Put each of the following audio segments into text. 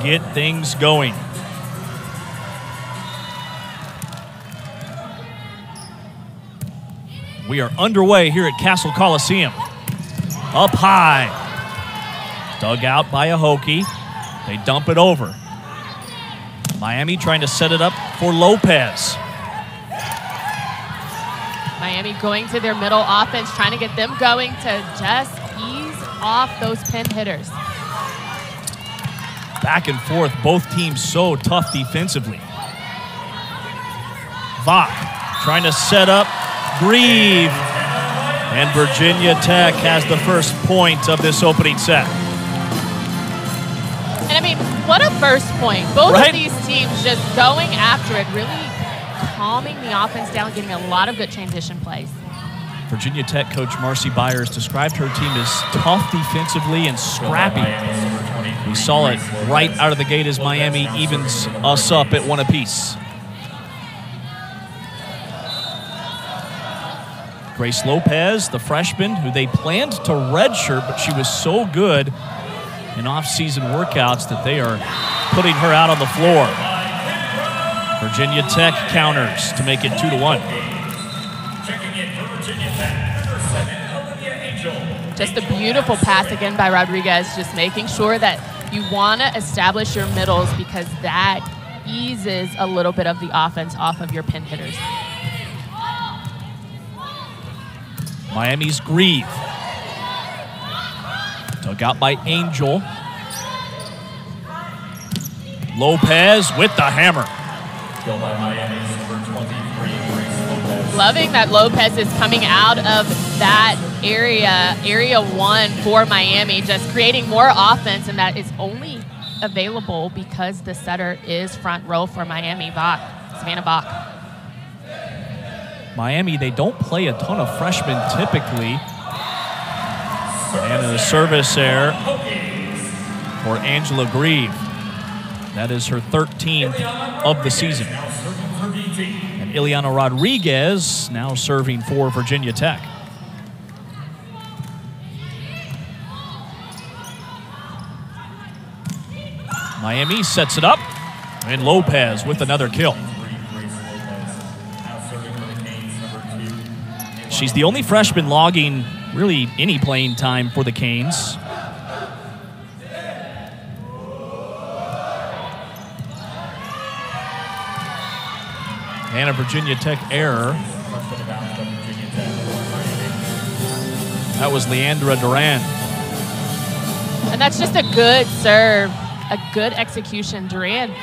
get things going. We are underway here at Castle Coliseum. Up high. Dug out by a Hokie. They dump it over. Miami trying to set it up for Lopez. Miami going to their middle offense, trying to get them going to just ease off those pin hitters. Back and forth, both teams so tough defensively. Vach trying to set up Grieve. And Virginia Tech has the first point of this opening set. And I mean, what a first point. Both of these teams just going after it, really calming the offense down, getting a lot of good transition plays. Virginia Tech coach Marcy Byers described her team as tough defensively and scrappy. We saw it right out of the gate as Miami evens us up at 1 apiece. Grace Lopez, the freshman, who they planned to redshirt, but she was so good in off-season workouts that they are putting her out on the floor. Virginia Tech counters to make it 2-1. Just a beautiful pass again by Rodriguez, just making sure that you want to establish your middles because that eases a little bit of the offense off of your pin hitters. Miami's Grieve. Dug out by Angel. Lopez with the hammer. Loving that Lopez is coming out of that area 1 for Miami, just creating more offense, and that is only available because the setter is front row for Miami, Savannah Vach. Miami, they don't play a ton of freshmen typically. And a service error for Angela Grieve. That is her 13th of the season. And Ileana Rodriguez now serving for Virginia Tech. Miami sets it up, and Lopez with another kill. She's the only freshman logging really any playing time for the Canes. And a Virginia Tech error. That was Leandra Duran. And that's just a good serve, a good execution. Duran,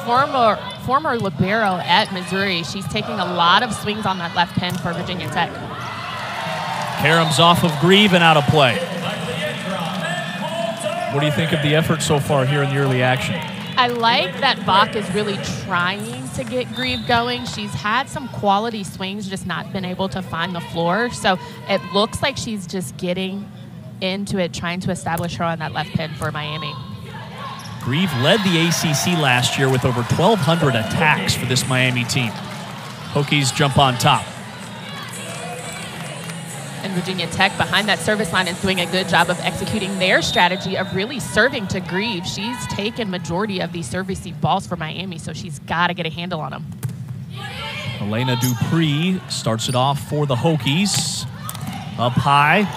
former libero at Missouri. She's taking a lot of swings on that left pin for Virginia Tech. Karam's off of Grieve and out of play. What do you think of the effort so far here in the early action? I like that Vach is really trying to get Grieve going. She's had some quality swings, just not been able to find the floor. So it looks like she's just getting into it, trying to establish her on that left pin for Miami. Grieve led the ACC last year with over 1,200 attacks for this Miami team. Hokies jump on top. And Virginia Tech behind that service line is doing a good job of executing their strategy of really serving to Grieve. She's taken majority of these serve receive balls for Miami, so she's got to get a handle on them. Elena Dupree starts it off for the Hokies. Up high.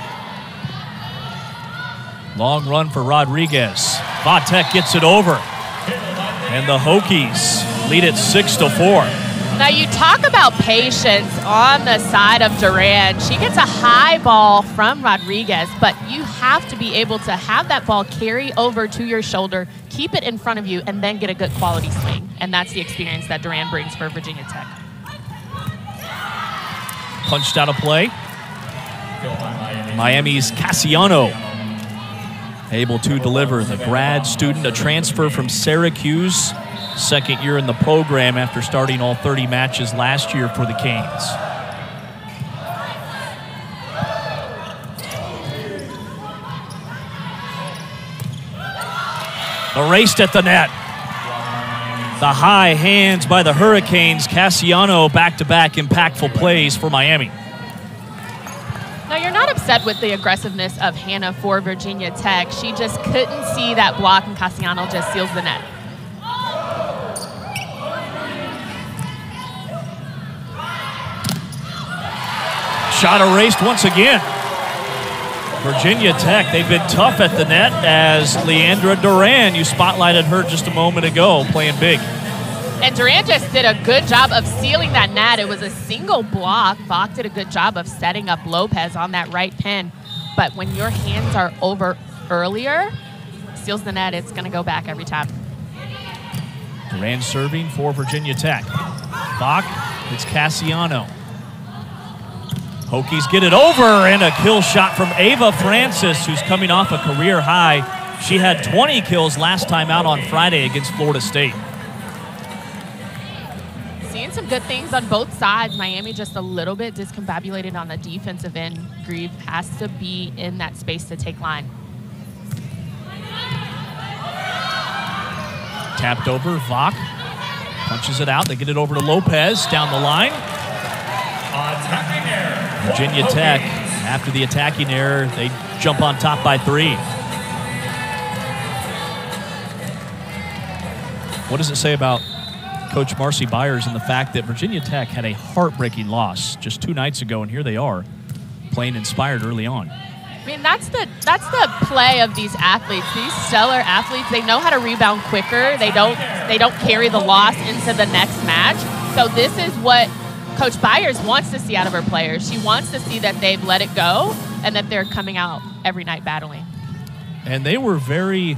Long run for Rodriguez. Vatek gets it over. And the Hokies lead it 6-4. Now you talk about patience on the side of Duran. She gets a high ball from Rodriguez, but you have to be able to have that ball carry over to your shoulder, keep it in front of you, and then get a good quality swing. And that's the experience that Duran brings for Virginia Tech. Punched out of play. Miami's Cassiano able to deliver. The grad student, a transfer from Syracuse. Second year in the program after starting all 30 matches last year for the Canes. Erased at the net. The high hands by the Hurricanes. Cassiano back-to-back impactful plays for Miami. Now, you're not a upset with the aggressiveness of Hannah for Virginia Tech. She just couldn't see that block, and Cassiano just seals the net. Shot erased once again. Virginia Tech, they've been tough at the net as Leandra Duran, you spotlighted her just a moment ago, playing big. And Duran just did a good job of sealing that net. It was a single block. Vach did a good job of setting up Lopez on that right pin. But when your hands are over earlier, seals the net, it's going to go back every time. Duran serving for Virginia Tech. Vach, it's Cassiano. Hokies get it over, and a kill shot from Ava Francis, who's coming off a career high. She had 20 kills last time out on Friday against Florida State. Seeing some good things on both sides. Miami just a little bit discombobulated on the defensive end. Grieve has to be in that space to take line. Tapped over, Vach punches it out. They get it over to Lopez down the line. Virginia Tech, after the attacking error, they jump on top by 3. What does it say about Coach Marcy Byers and the fact that Virginia Tech had a heartbreaking loss just 2 nights ago, and here they are playing inspired early on? I mean, that's the play of these athletes. These stellar athletes, they know how to rebound quicker. They don't carry the loss into the next match. So this is what Coach Byers wants to see out of her players. She wants to see that they've let it go and that they're coming out every night battling. And they were very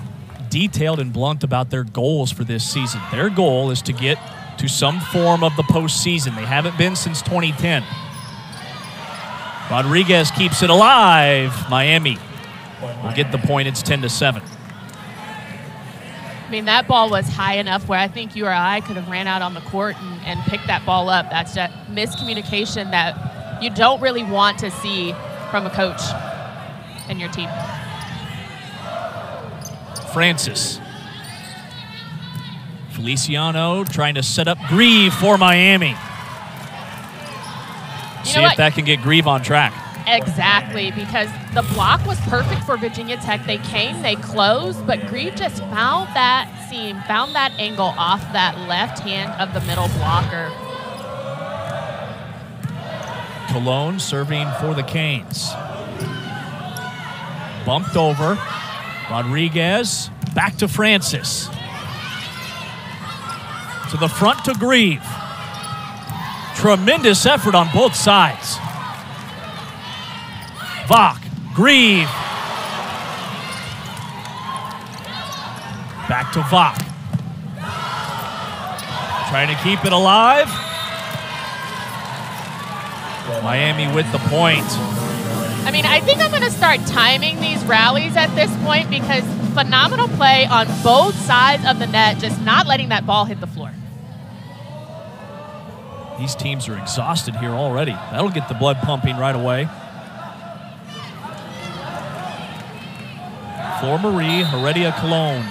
detailed and blunt about their goals for this season. Their goal is to get to some form of the postseason. They haven't been since 2010. Rodriguez keeps it alive. Miami will get the point. It's 10-7. I mean, that ball was high enough where I think you or I could have ran out on the court and picked that ball up. That's that miscommunication that you don't really want to see from a coach and your team. Francis. Feliciano trying to set up Grieve for Miami. See if that can get Grieve on track. Exactly, because the block was perfect for Virginia Tech. They came, they closed, but Grieve just found that seam, found that angle off that left hand of the middle blocker. Cologne serving for the Canes. Bumped over. Rodriguez, back to Francis. To the front to Grieve. Tremendous effort on both sides. Vach, Grieve. Back to Vach. Trying to keep it alive. Miami with the point. I mean, I think I'm going to start timing these rallies at this point because phenomenal play on both sides of the net, just not letting that ball hit the floor. These teams are exhausted here already. That'll get the blood pumping right away. Flor Marie Heredia Cologne,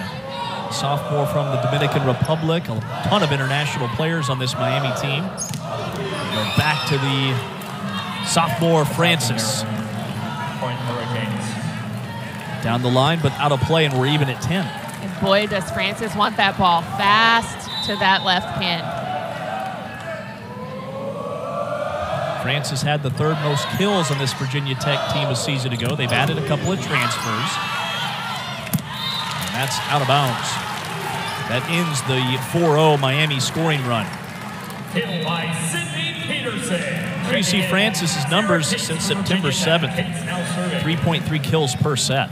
sophomore from the Dominican Republic. A ton of international players on this Miami team. Go back to the sophomore Francis. Down the line, but out of play, and we're even at 10. And boy, does Francis want that ball fast to that left pin. Francis had the 3rd most kills on this Virginia Tech team a season ago. They've added a couple of transfers. And that's out of bounds. That ends the 4-0 Miami scoring run. Killed by Sydney Peterson. Here you see Francis's numbers since September 7th. 3.3 kills per set.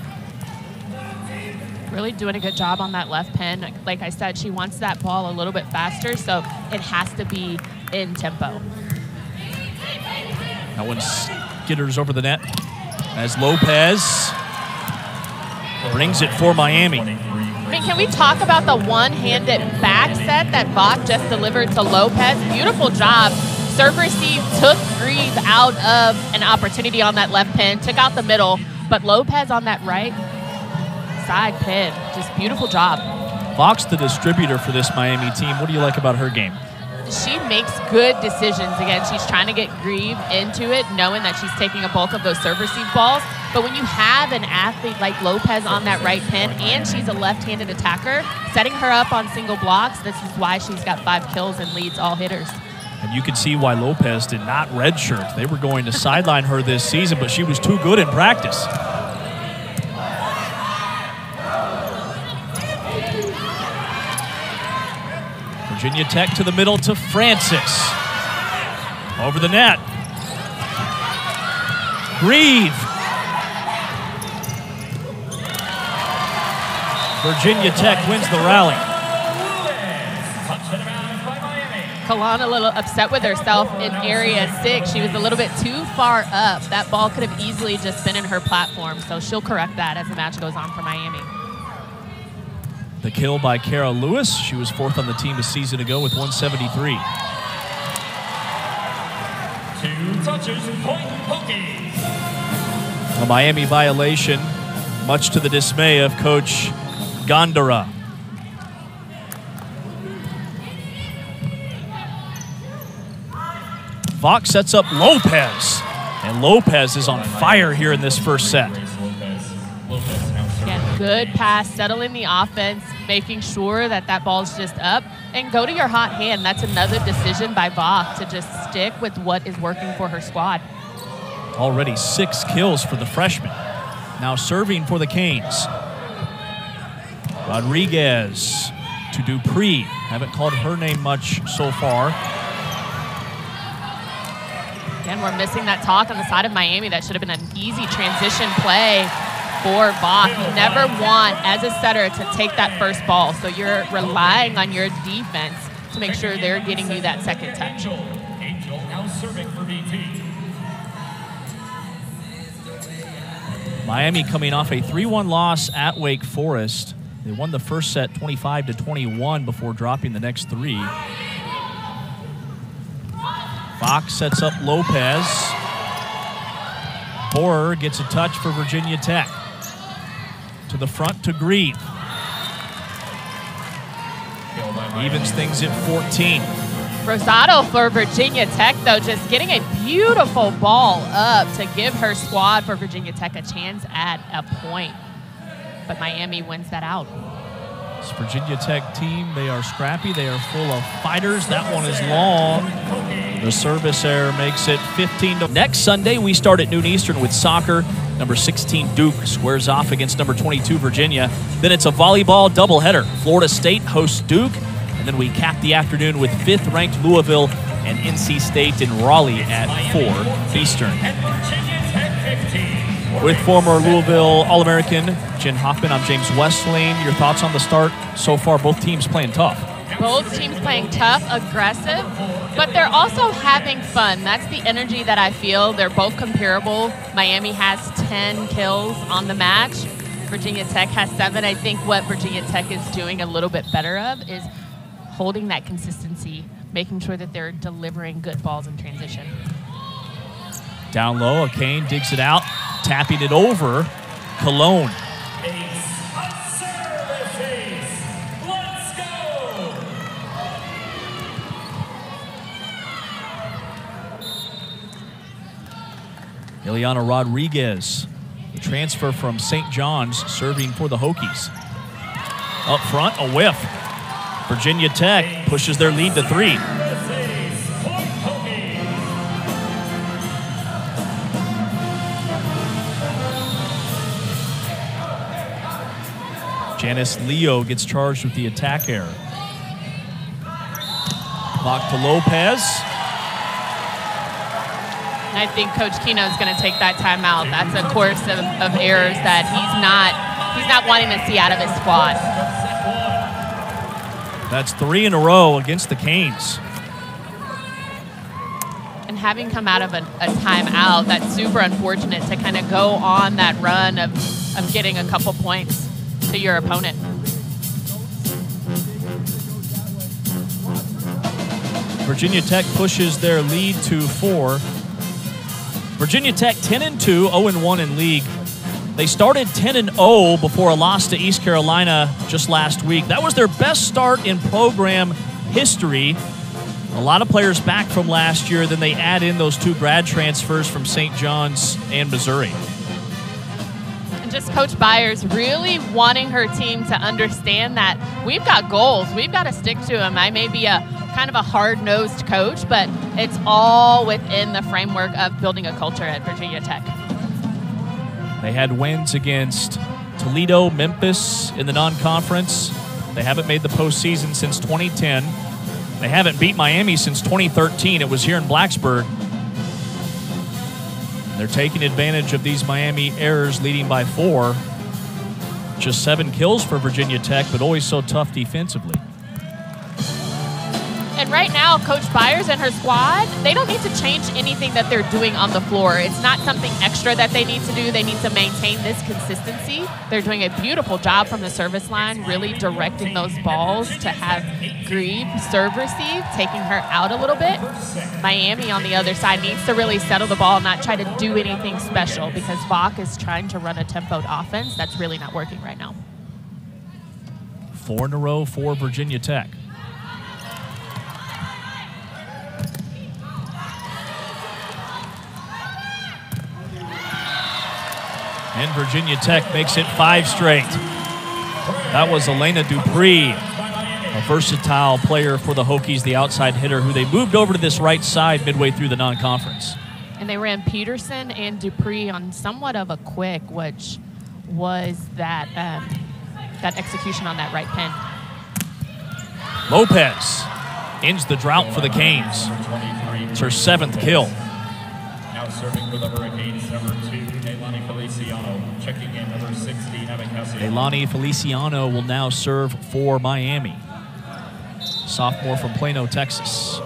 Really doing a good job on that left pin. Like I said, she wants that ball a little bit faster, so it has to be in tempo. That one skitters over the net as Lopez brings it for Miami. I mean, can we talk about the one-handed back set that Vach just delivered to Lopez? Beautiful job. Serve receive took Grieve out of an opportunity on that left pin, took out the middle, but Lopez on that right side pin. Just beautiful job. Vach's the distributor for this Miami team. What do you like about her game? she makes good decisions. Again, she's trying to get Grieve into it, knowing that she's taking a bulk of those serve receive balls. But when you have an athlete like Lopez on that right pin and she's a left-handed attacker, setting her up on single blocks, this is why she's got 5 kills and leads all hitters. And you can see why Lopez did not redshirt. They were going to sideline her this season, but she was too good in practice. Virginia Tech to the middle to Francis. Over the net. Grieve. Virginia Tech wins the rally. Kalan a little upset with herself in area 6. She was a little bit too far up. That ball could have easily just been in her platform, so she'll correct that as the match goes on for Miami. The kill by Kara Lewis. She was 4th on the team a season ago with 173. 2 touches, point Hokies. A Miami violation, much to the dismay of Coach Gondara. Fox sets up Lopez, and Lopez is on fire here in this first set. Again, good pass, settling the offense, making sure that that ball's just up, and go to your hot hand. That's another decision by Bach to just stick with what is working for her squad. Already 6 kills for the freshman. Now serving for the Canes. Rodriguez to Dupree. Haven't called her name much so far. Again, we're missing that talk on the side of Miami. That should have been an easy transition play for Bach. You never want, as a setter, to take that first ball. So you're relying on your defense to make sure they're getting you that second touch. Angel now serving for BT. Miami coming off a 3-1 loss at Wake Forest. They won the first set 25-21 before dropping the next 3. Fox sets up Lopez. Borer gets a touch for Virginia Tech. To the front to Grieve. Evens things at 14. Rosado for Virginia Tech, though, just getting a beautiful ball up to give her squad for Virginia Tech a chance at a point. But Miami wins that out. This Virginia Tech team, they are scrappy. They are full of fighters. That one is long. The service error makes it 15. Next Sunday, we start at noon Eastern with soccer. Number 16, Duke, squares off against number 22, Virginia. Then it's a volleyball doubleheader. Florida State hosts Duke. And then we cap the afternoon with 5th-ranked Louisville and NC State in Raleigh at 4 Eastern. With former Louisville All-American Jen Hoffman, I'm James Westling. Your thoughts on the start so far? Both teams playing tough. Both teams playing tough, aggressive, but they're also having fun. That's the energy that I feel. They're both comparable. Miami has 10 kills on the match. Virginia Tech has 7. I think what Virginia Tech is doing a little bit better of is holding that consistency, making sure that they're delivering good balls in transition. Down low, Kane digs it out, tapping it over. Cologne. Ileana Rodriguez, the transfer from St. John's, serving for the Hokies. Up front, a whiff. Virginia Tech pushes their lead to 3. Janice Leo gets charged with the attack error. Clock to Lopez. I think Coach Keno is going to take that timeout. That's a course of errors that he's not wanting to see out of his squad. That's 3 in a row against the Canes. And having come out of a timeout, that's super unfortunate to kind of go on that run of getting a couple points to your opponent. Virginia Tech pushes their lead to 4. Virginia Tech 10-2, 0-1 in league. They started 10-0 before a loss to East Carolina just last week. That was their best start in program history. A lot of players back from last year, then they add in those 2 grad transfers from St. John's and Missouri. And just Coach Byers really wanting her team to understand that we've got goals. We've got to stick to them. I may be a kind of a hard-nosed coach, but it's all within the framework of building a culture at Virginia Tech. They had wins against Toledo, Memphis in the non-conference. They haven't made the postseason since 2010. They haven't beat Miami since 2013. It was here in Blacksburg. They're taking advantage of these Miami errors, leading by 4. Just 7 kills for Virginia Tech, but always so tough defensively. And right now, Coach Byers and her squad, they don't need to change anything that they're doing on the floor. It's not something extra that they need to do. They need to maintain this consistency. They're doing a beautiful job from the service line, really directing those balls to have Grieve serve receive, taking her out a little bit. Miami on the other side needs to really settle the ball, not try to do anything special, because Vach is trying to run a tempoed offense. That's really not working right now. 4 in a row for Virginia Tech. And Virginia Tech makes it 5 straight. That was Elena Dupree, a versatile player for the Hokies, the outside hitter, who they moved over to this right side midway through the non-conference. And they ran Peterson and Dupree on somewhat of a quick, which was that that execution on that right pin. Lopez ends the drought for the Canes. It's her 7th kill. Now serving for the Hurricanes, number 2, Leilani Feliciano. Checking in, number 16, Abacasio. Leilani Feliciano will now serve for Miami. Sophomore from Plano, Texas.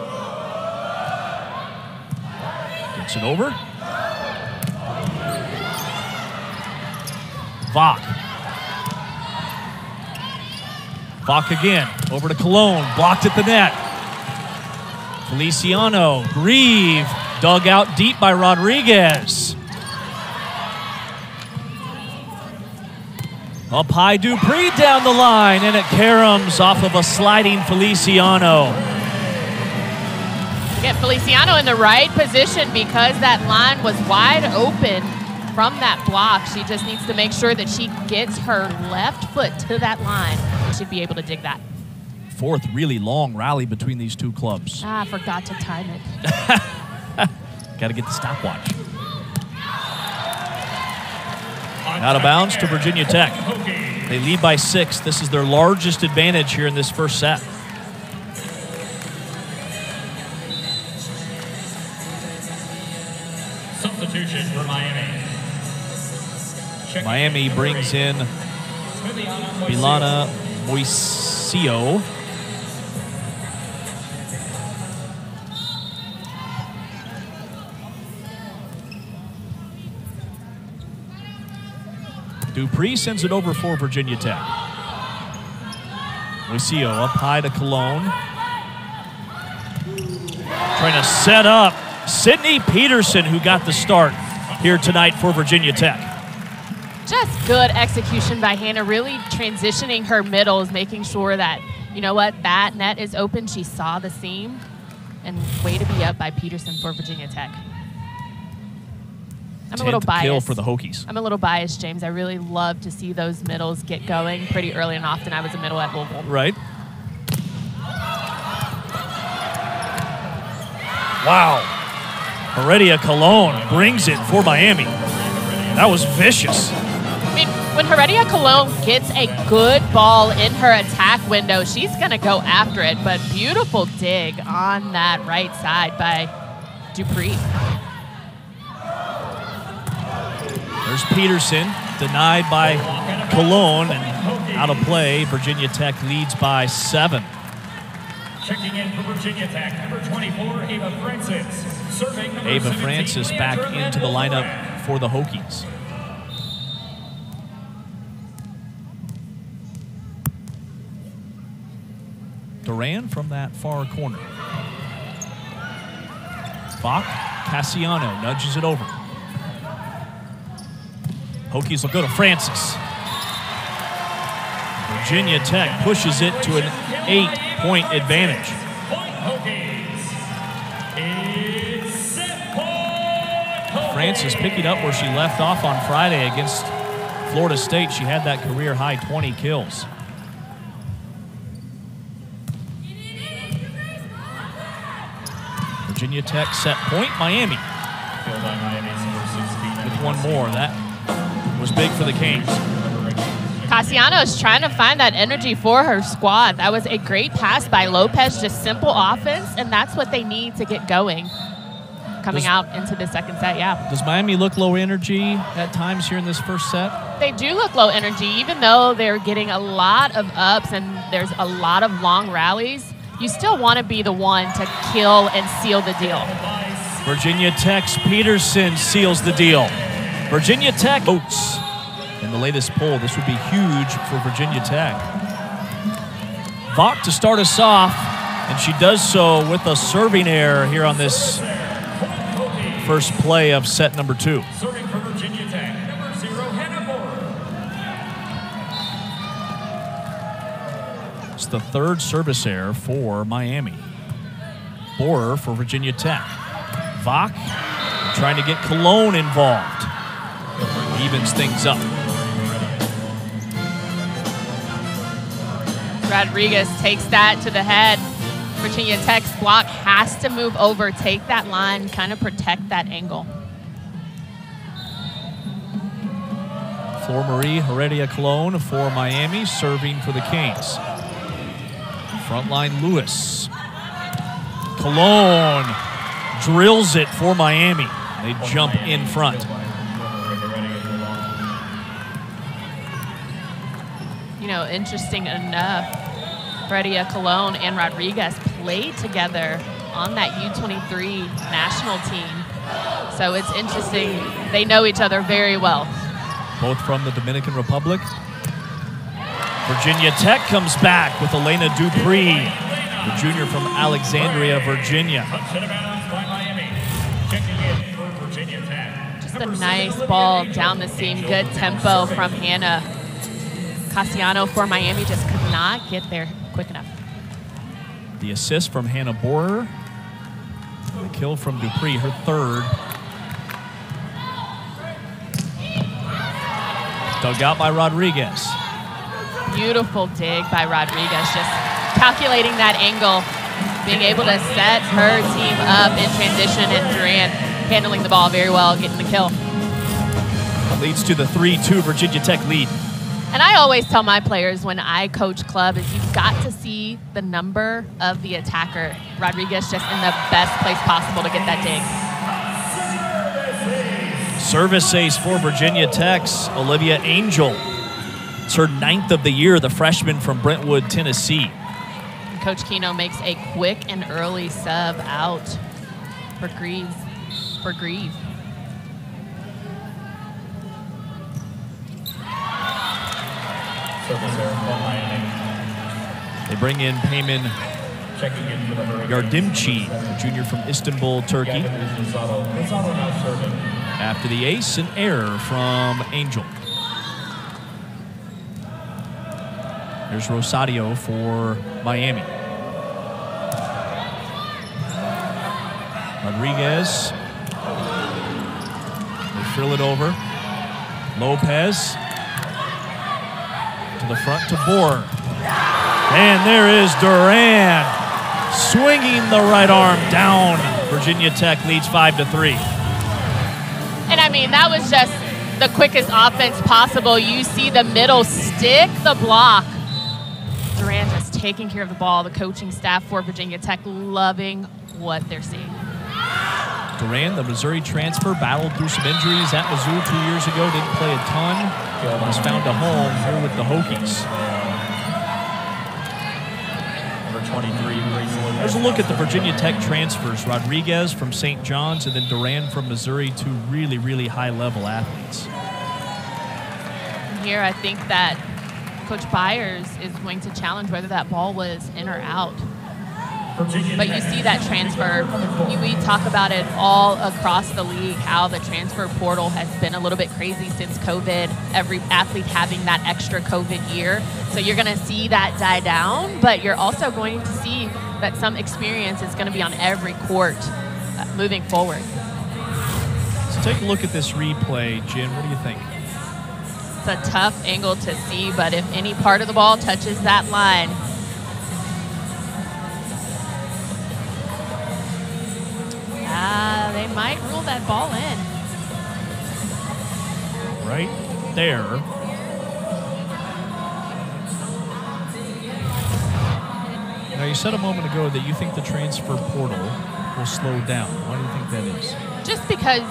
Gets it over. Vach. Vach again, over to Cologne, blocked at the net. Feliciano, Grieve, dug out deep by Rodriguez. Up high, Dupree down the line, and it caroms off of a sliding Feliciano. Get Feliciano in the right position because that line was wide open from that block. She just needs to make sure that she gets her left foot to that line. She'd be able to dig that. 4th really long rally between these 2 clubs. I forgot to time it. Got to get the stopwatch. Out of bounds to Virginia Tech. They lead by 6. This is their largest advantage here in this first set. Substitution for Miami. Miami brings in Milana Moisio. Dupree sends it over for Virginia Tech. Moisio up high to Cologne. Trying to set up Sydney Peterson, who got the start here tonight for Virginia Tech. Just good execution by Hannah, really transitioning her middles, making sure that, you know what, that net is open. She saw the seam, and way to be up by Peterson for Virginia Tech. I'm a little biased. Kill for the Hokies. I'm a little biased, James. I really love to see those middles get going pretty early and often. I was a middle at Louisville. Right. Wow. Heredia Cologne brings it for Miami. That was vicious. I mean, when Heredia Cologne gets a good ball in her attack window, she's going to go after it. But beautiful dig on that right side by Dupree. There's Peterson, denied by Cologne, and out of play. Virginia Tech leads by 7. Checking in for Virginia Tech, number 24, Ava Francis. Serving number Ava 17, Francis back Leandra into the lineup Lindholm. for the Hokies. Duran from that far corner. Vach, Cassiano nudges it over. Hokies will go to Francis. Virginia Tech pushes it to an 8-point advantage. Point Hokies. Francis picking up where she left off on Friday against Florida State. She had that career-high 20 kills. Virginia Tech set point, Miami. With one more, that was big for the Canes. Cassiano's trying to find that energy for her squad. That was a great pass by Lopez, just simple offense, and that's what they need to get going coming out into the second set, yeah. Does Miami look low energy at times here in this first set? They do look low energy, even though they're getting a lot of ups and there's a lot of long rallies. You still want to be the one to kill and seal the deal. Virginia Tech's Peterson seals the deal. Virginia Tech votes in the latest poll. This would be huge for Virginia Tech. Vaught to start us off, and she does so with a serving error here on this first play of set number 2. Serving for Virginia Tech, number 0, Hannah Borer. It's the third service error for Miami. Borer for Virginia Tech. Vaught trying to get Cologne involved. Evens things up. Rodriguez takes that to the head. Virginia Tech's block has to move over, take that line, kind of protect that angle. For Marie Heredia Cologne for Miami, serving for the Canes. Frontline Lewis. Cologne drills it for Miami. They jump in front. You know, interesting enough, Heredia Cologne and Rodriguez played together on that U23 national team. So it's interesting. They know each other very well. Both from the Dominican Republic. Virginia Tech comes back with Elena Dupree, the junior from Alexandria, Virginia. Just a nice ball down the seam. Good tempo from Hannah. Cassiano for Miami just could not get there quick enough. The assist from Hannah Borer. The kill from Dupree, her third. Dug out by Rodriguez. Beautiful dig by Rodriguez, just calculating that angle, being able to set her team up in transition, and Durant handling the ball very well, getting the kill. Leads to the 3-2 Virginia Tech lead. And I always tell my players when I coach club is you've got to see the number of the attacker. Rodriguez just in the best place possible to get that dig. Service ace for Virginia Tech's Olivia Angel. It's her 9th of the year, the freshman from Brentwood, Tennessee. Coach Keno makes a quick and early sub out for Grieve. They bring in Payman Yardimci, a junior from Istanbul, Turkey. After the ace, an error from Angel. Here's Rosario for Miami. Rodriguez. They frill it over. Lopez. To the front to Borer. And there is Duran swinging the right arm down. Virginia Tech leads 5-3. And I mean, that was just the quickest offense possible. You see the middle stick the block. Duran just taking care of the ball. The coaching staff for Virginia Tech loving what they're seeing. Duran, the Missouri transfer, battled through some injuries at Mizzou 2 years ago. Didn't play a ton. Has found a home here with the Hokies. There's a look at the Virginia Tech transfers. Rodriguez from St. John's and then Duran from Missouri, two really, really high-level athletes. Here, I think that Coach Byers is going to challenge whether that ball was in or out. But you see that transfer. We talk about it all across the league, how the transfer portal has been a little bit crazy since COVID, every athlete having that extra COVID year. So you're going to see that die down, but you're also going to see that some experience is going to be on every court moving forward. So Let's take a look at this replay. Jen, what do you think? It's a tough angle to see, but if any part of the ball touches that line, they might rule that ball in. Right there. Now, you said a moment ago that you think the transfer portal will slow down. Why do you think that is? Just because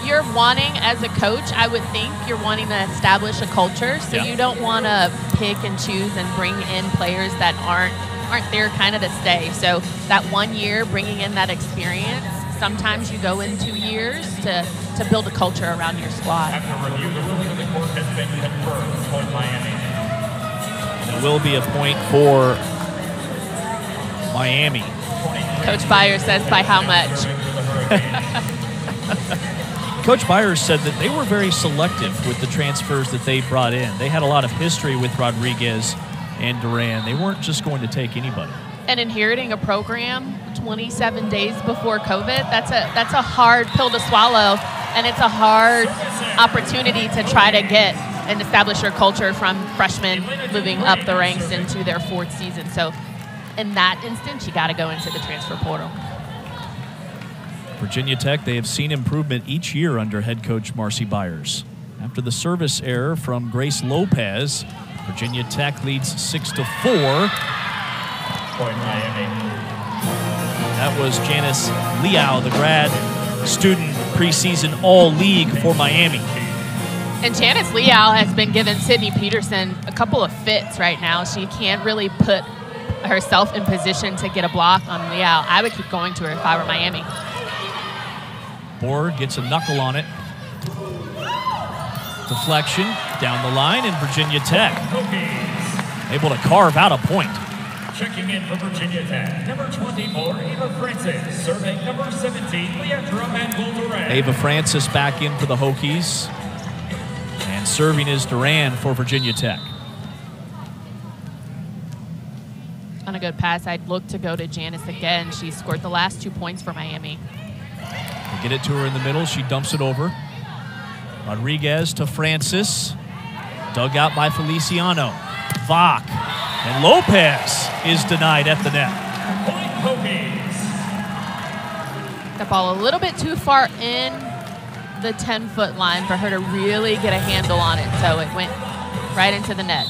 you're wanting, as a coach, I would think you're wanting to establish a culture, so you don't want to pick and choose and bring in players that aren't there kind of to stay. So that 1 year, bringing in that experience, sometimes you go in 2 years to build a culture around your squad. After review, the ruling of the court has been confirmed. Point Miami. It will be a point for Miami. Coach Byers says by how much? Coach Byers said that they were very selective with the transfers that they brought in. They had a lot of history with Rodriguez and Duran. They weren't just going to take anybody. And inheriting a program 27 days before COVID, that's a hard pill to swallow, and it's a hard opportunity to try to get and establish your culture from freshmen moving up the ranks into their 4th season. So in that instance, you got to go into the transfer portal. Virginia Tech, they have seen improvement each year under head coach Marcy Byers. After the service error from Grace Lopez, Virginia Tech leads 6-4. Point Miami. That was Janice Liao, the grad student preseason all-league for Miami. And Janice Liao has been giving Sydney Peterson a couple of fits right now. She can't really put herself in position to get a block on Liao. I would keep going to her if I were Miami. Bohr gets a knuckle on it. Deflection down the line, and Virginia Tech able to carve out a point. Checking in for Virginia Tech, number 24, Ava Francis. Serving number 17, Leandra Mangold-Duran. Ava Francis back in for the Hokies. And serving is Duran for Virginia Tech. On a good pass, I'd look to go to Janice again. She scored the last 2 points for Miami. They get it to her in the middle. She dumps it over. Rodriguez to Francis. Dug out by Feliciano. Vach. And Lopez is denied at the net. That ball a little bit too far in the 10-foot line for her to really get a handle on it, so it went right into the net.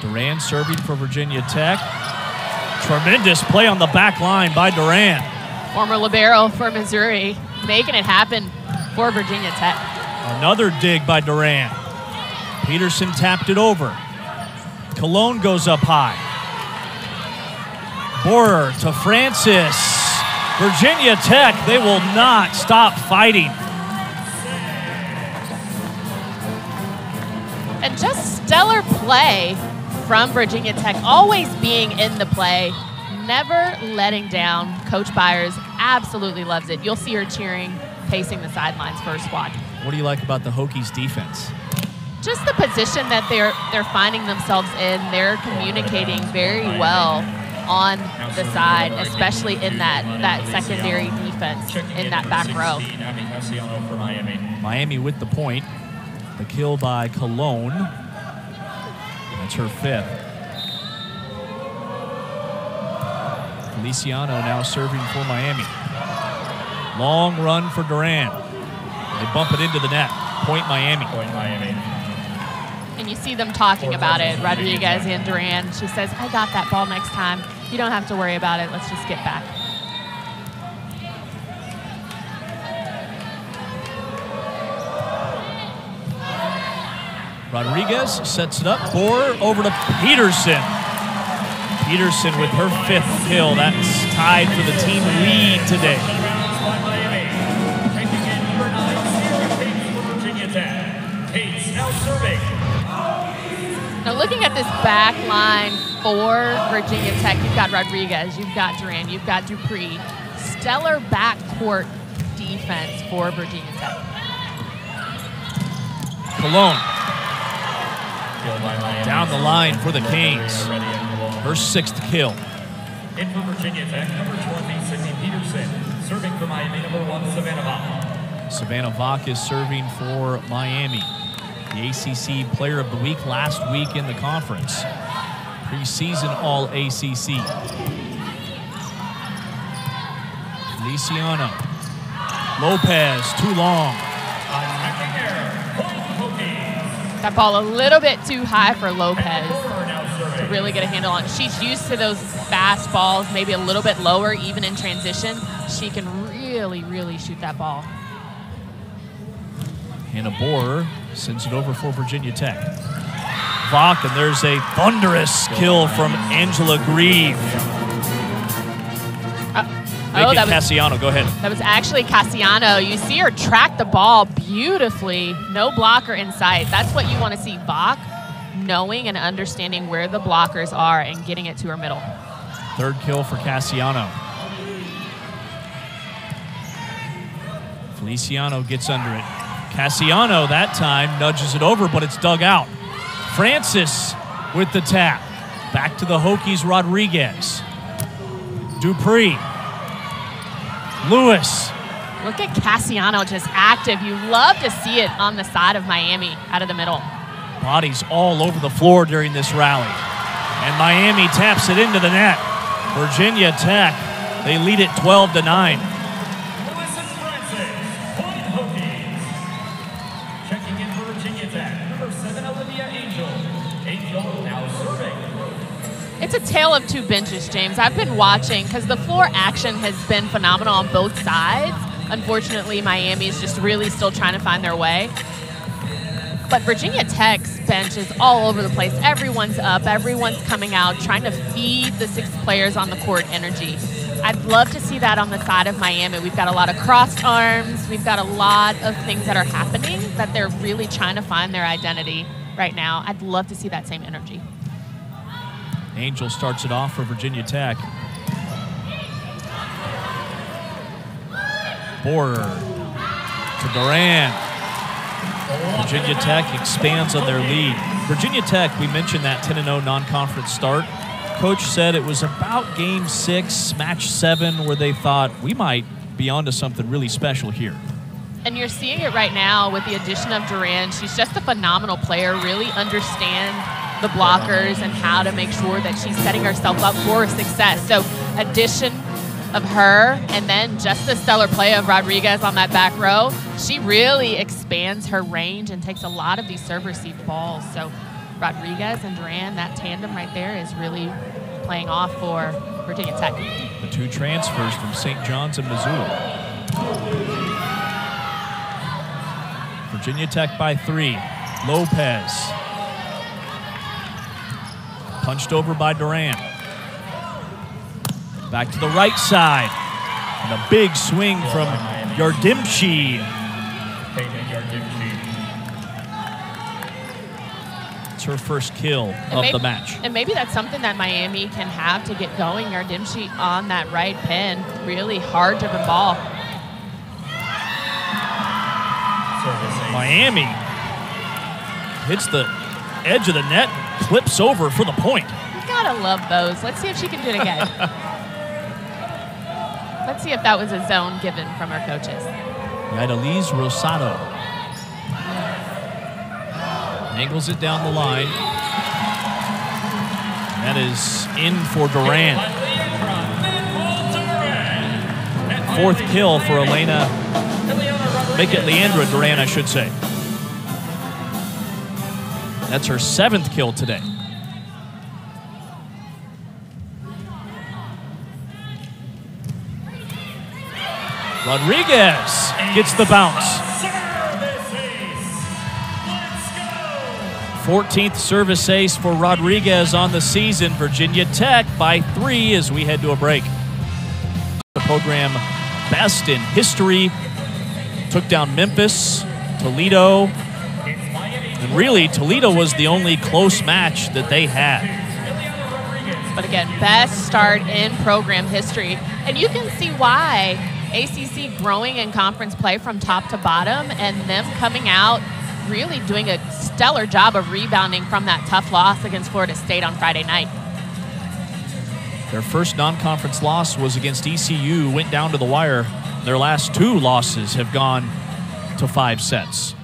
Duran serving for Virginia Tech. Tremendous play on the back line by Duran. Former libero for Missouri, making it happen for Virginia Tech. Another dig by Duran. Peterson tapped it over. Cologne goes up high. Borer to Francis. Virginia Tech, they will not stop fighting. And just stellar play from Virginia Tech, always being in the play, never letting down. Coach Byers absolutely loves it. You'll see her cheering, pacing the sidelines for her squad. What do you like about the Hokies defense? Just the position that they're finding themselves in. They're communicating very well on the side, especially in that secondary defense in that back row. Miami with the point. The kill by Cologne. That's her 5th. Feliciano now serving for Miami. Long run for Duran. They bump it into the net. Point Miami. Point Miami. And you see them talking about it, Rodriguez and Duran. She says, I got that ball next time. You don't have to worry about it. Let's just get back. Rodriguez sets it up. Bohr over to Peterson. Peterson with her 5th kill. That's tied for the team lead today. Now looking at this back line for Virginia Tech, you've got Rodriguez, you've got Duran, you've got Dupree. Stellar backcourt defense for Virginia Tech. Cologne Down the line for the Canes. Her 6th kill. In for Virginia Tech, number 20, Sydney Peterson. Serving for Miami, number 1, Savannah Vach. Savannah Vach is serving for Miami. The ACC Player of the Week last week in the conference. Preseason All-ACC. Feliciano. Lopez, too long. That ball a little bit too high for Lopez to really get a handle on. She's used to those fast balls, maybe a little bit lower, even in transition. She can really, really shoot that ball. Hannah Borer sends it over for Virginia Tech. Vach, and there's a thunderous kill from Angela Grieve. Cassiano, go ahead. That was actually Cassiano. You see her track the ball beautifully. No blocker in sight. That's what you want to see. Vach knowing and understanding where the blockers are and getting it to her middle. 3rd kill for Cassiano. Feliciano gets under it. Cassiano that time nudges it over, but it's dug out. Francis with the tap. Back to the Hokies, Rodriguez. Dupree. Lewis. Look at Cassiano just active. You love to see it on the side of Miami out of the middle. Bodies all over the floor during this rally. And Miami taps it into the net. Virginia Tech, they lead it 12-9. Checking in for Virginia Tech, number 7, Olivia Angel. Angel now serving. It's a tale of two benches, James. I've been watching because the floor action has been phenomenal on both sides. Unfortunately, Miami is just really still trying to find their way. But Virginia Tech's bench is all over the place. Everyone's up, everyone's coming out, trying to feed the 6 players on the court energy. I'd love to see that on the side of Miami. We've got a lot of crossed arms. We've got a lot of things that are happening that they're really trying to find their identity right now. I'd love to see that same energy. Angel starts it off for Virginia Tech. Borer to Duran. Virginia Tech expands on their lead. Virginia Tech, we mentioned that 10-0 non-conference start. Coach said it was about game 6, match 7, where they thought we might be onto something really special here. And you're seeing it right now with the addition of Duran. She's just a phenomenal player, really understand the blockers and how to make sure that she's setting herself up for success. So addition of her and then just the stellar play of Rodriguez on that back row, she really expands her range and takes a lot of these serve-receive balls. So Rodriguez and Duran, that tandem right there is really playing off for Virginia Tech. The 2 transfers from St. John's and Missoula. Virginia Tech by 3. Lopez. Punched over by Duran. Back to the right side. And a big swing from Yardimchi. It's her first kill of the match. And maybe that's something that Miami can have to get going. Yardimchi on that right pin. Really hard-driven ball. Miami hits the edge of the net, clips over for the point. You gotta love those. Let's see if she can do it again. Let's see if that was a zone given from her coaches. Idalise Rosado angles it down the line. That is in for Duran. 4th kill for Elena. Make it Leandra Duran, I should say. That's her 7th kill today. Rodriguez gets the bounce. 14th service ace for Rodriguez on the season. Virginia Tech by 3 as we head to a break. The program best in history. Took down Memphis, Toledo, and really Toledo was the only close match that they had. But again, best start in program history. And you can see why ACC growing in conference play from top to bottom and them coming out really doing a stellar job of rebounding from that tough loss against Florida State on Friday night. Their first non-conference loss was against ECU, went down to the wire. Their last 2 losses have gone to 5 sets.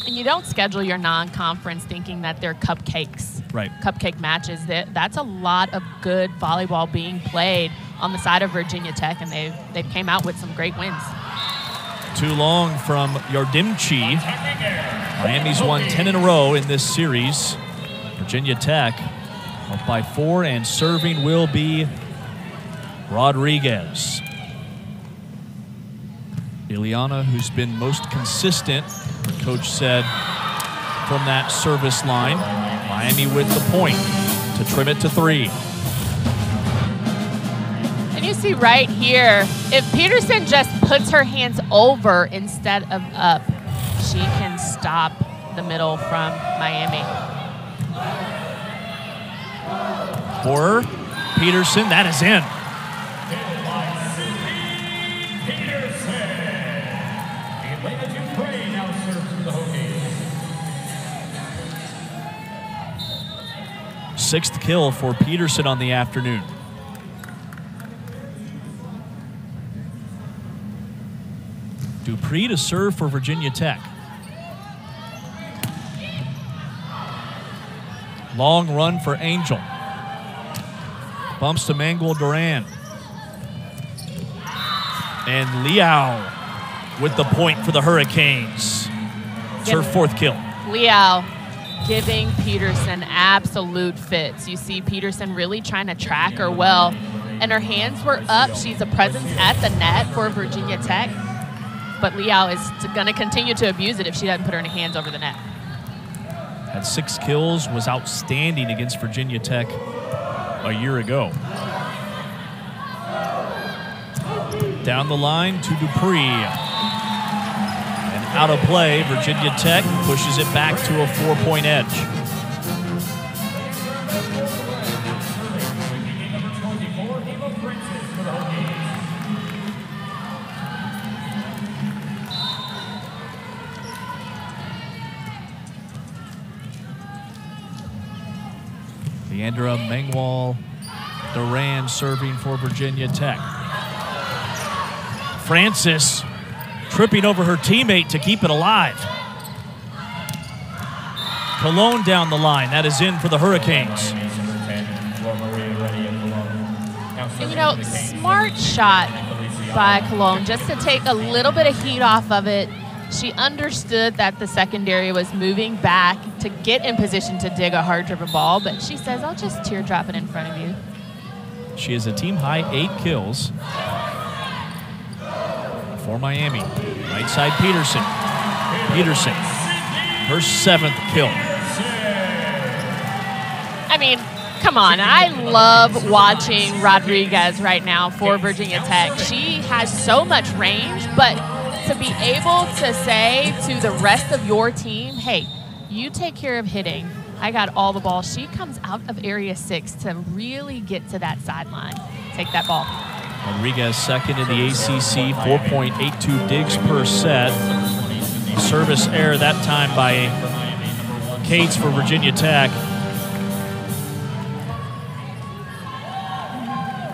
And you don't schedule your non-conference thinking that they're cupcakes, right? Cupcake matches. That's a lot of good volleyball being played on the side of Virginia Tech, and they've came out with some great wins. Too long from Yardimchi. Miami's won 10 in a row in this series. Virginia Tech up by 4, and serving will be Rodriguez. Ileana, who's been most consistent, the coach said, from that service line. Miami with the point to trim it to 3. And you see right here, if Peterson just puts her hands over instead of up, she can stop the middle from Miami. For Peterson, that is in. Sixth kill for Peterson on the afternoon. Dupree to serve for Virginia Tech. Long run for Angel. Bumps to Manguel Duran. And Liao with the point for the Hurricanes. It's her 4th kill. Liao giving Peterson absolute fits. You see Peterson really trying to track her well, and her hands were up. She's a presence at the net for Virginia Tech, but Liao is going to continue to abuse it if she doesn't put her hands over the net. Had 6 kills, was outstanding against Virginia Tech a year ago. Down the line to Dupree. Out of play, Virginia Tech pushes it back to a 4-point edge. Leandra Manguel Duran serving for Virginia Tech. Francis tripping over her teammate to keep it alive. Cologne down the line. That is in for the Hurricanes. And, you know, smart shot by Cologne just to take a little bit of heat off of it. She understood that the secondary was moving back to get in position to dig a hard-driven ball, but she says, I'll just teardrop it in front of you. She has a team-high 8 kills. For Miami. Right side Peterson. Peterson, her 7th kill. I mean, come on. I love watching Rodriguez right now for Virginia Tech. She has so much range, but to be able to say to the rest of your team, hey, you take care of hitting. I got all the balls. She comes out of area 6 to really get to that sideline. Take that ball. Rodriguez second in the ACC, 4.82 digs per set. Service error that time by Cates for Virginia Tech.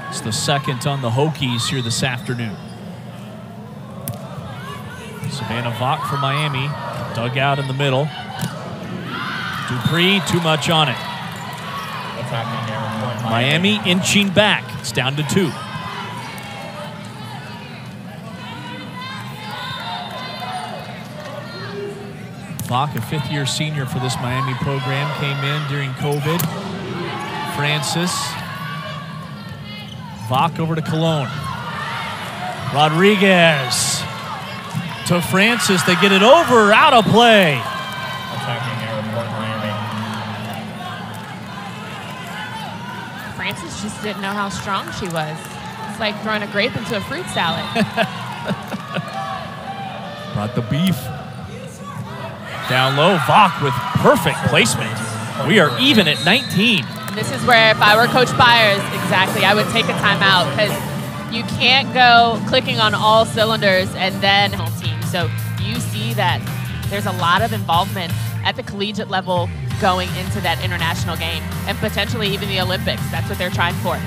It's the second on the Hokies here this afternoon. Savannah Vach for Miami, dug out in the middle. Dupree, too much on it. Miami inching back, it's down to 2. Vach, a 5th-year senior for this Miami program, came in during COVID. Francis. Vach over to Cologne. Rodriguez to Francis. They get it over, out of play. Francis just didn't know how strong she was. It's like throwing a grape into a fruit salad. Brought the beef. Down low, Vach with perfect placement. We are even at 19. This is where if I were Coach Byers, exactly, I would take a timeout because you can't go clicking on all cylinders and then home team. So you see that there's a lot of involvement at the collegiate level going into that international game and potentially even the Olympics. That's what they're trying for.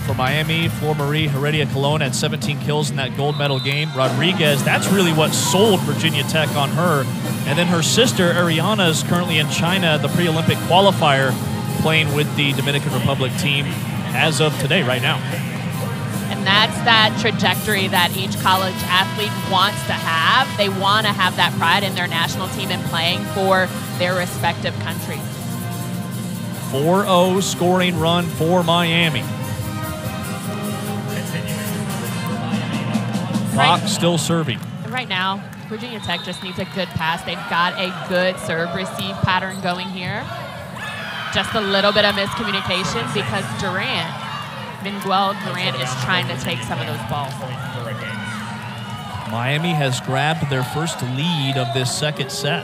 For Miami, Flor Marie Heredia-Colón had 17 kills in that gold medal game. Rodriguez, that's really what sold Virginia Tech on her. And then her sister, Ariana, is currently in China, the pre-Olympic qualifier, playing with the Dominican Republic team as of today, right now. And that's that trajectory that each college athlete wants to have. They want to have that pride in their national team and playing for their respective countries. 4-0 scoring run for Miami. Bach still serving. And right now, Virginia Tech just needs a good pass. They've got a good serve-receive pattern going here. Just a little bit of miscommunication because Miguel Durant is trying to take some of those balls. Miami has grabbed their first lead of this second set.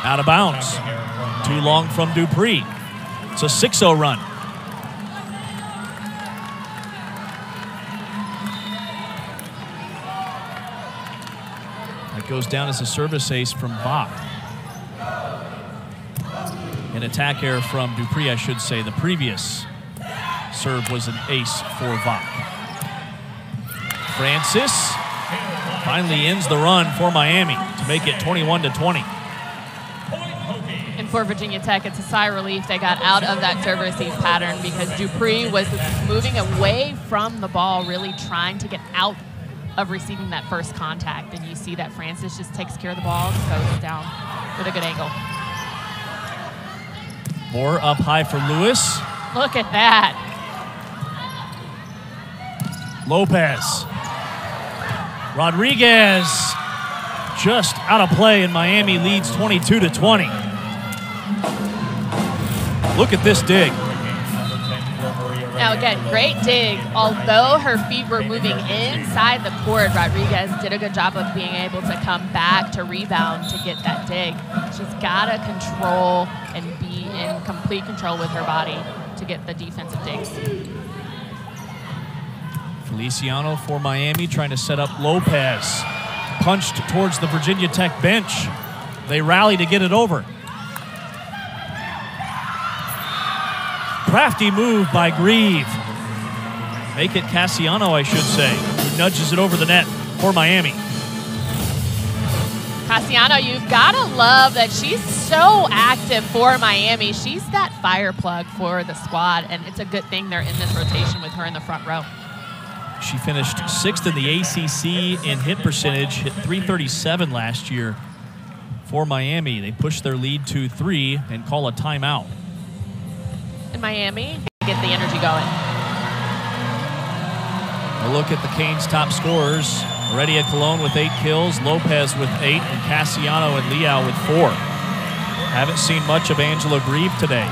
Out of bounds. Too long from Dupree. It's a 6-0 run. That goes down as a service ace from Bach. An attack error from Dupree, I should say. The previous serve was an ace for Bach. Francis finally ends the run for Miami to make it 21-20. And for Virginia Tech, it's a sigh of relief they got out of that serve-receive pattern because Dupree was moving away from the ball, really trying to get out of receiving that first contact. And you see that Francis just takes care of the ball and goes down with a good angle. More up high for Lewis. Look at that. Lopez. Rodriguez just out of play, and Miami leads 22-20. Look at this dig. Now again, great dig. Although her feet were moving inside the court, Rodriguez did a good job of being able to come back to rebound to get that dig. She's got to control and be in complete control with her body to get the defensive digs. Feliciano for Miami trying to set up Lopez. Punched towards the Virginia Tech bench. They rally to get it over. Crafty move by Grieve. Make it Cassiano, I should say, who nudges it over the net for Miami. Cassiano, you've got to love that she's so active for Miami. She's that fire plug for the squad, and it's a good thing they're in this rotation with her in the front row. She finished 6th in the ACC in hit percentage, hit .337 last year for Miami. They push their lead to 3 and call a timeout. In Miami, get the energy going. A look at the Canes' top scorers. Heredia-Colón with 8 kills, Lopez with 8, and Cassiano and Liao with 4. Haven't seen much of Angela Grieve today.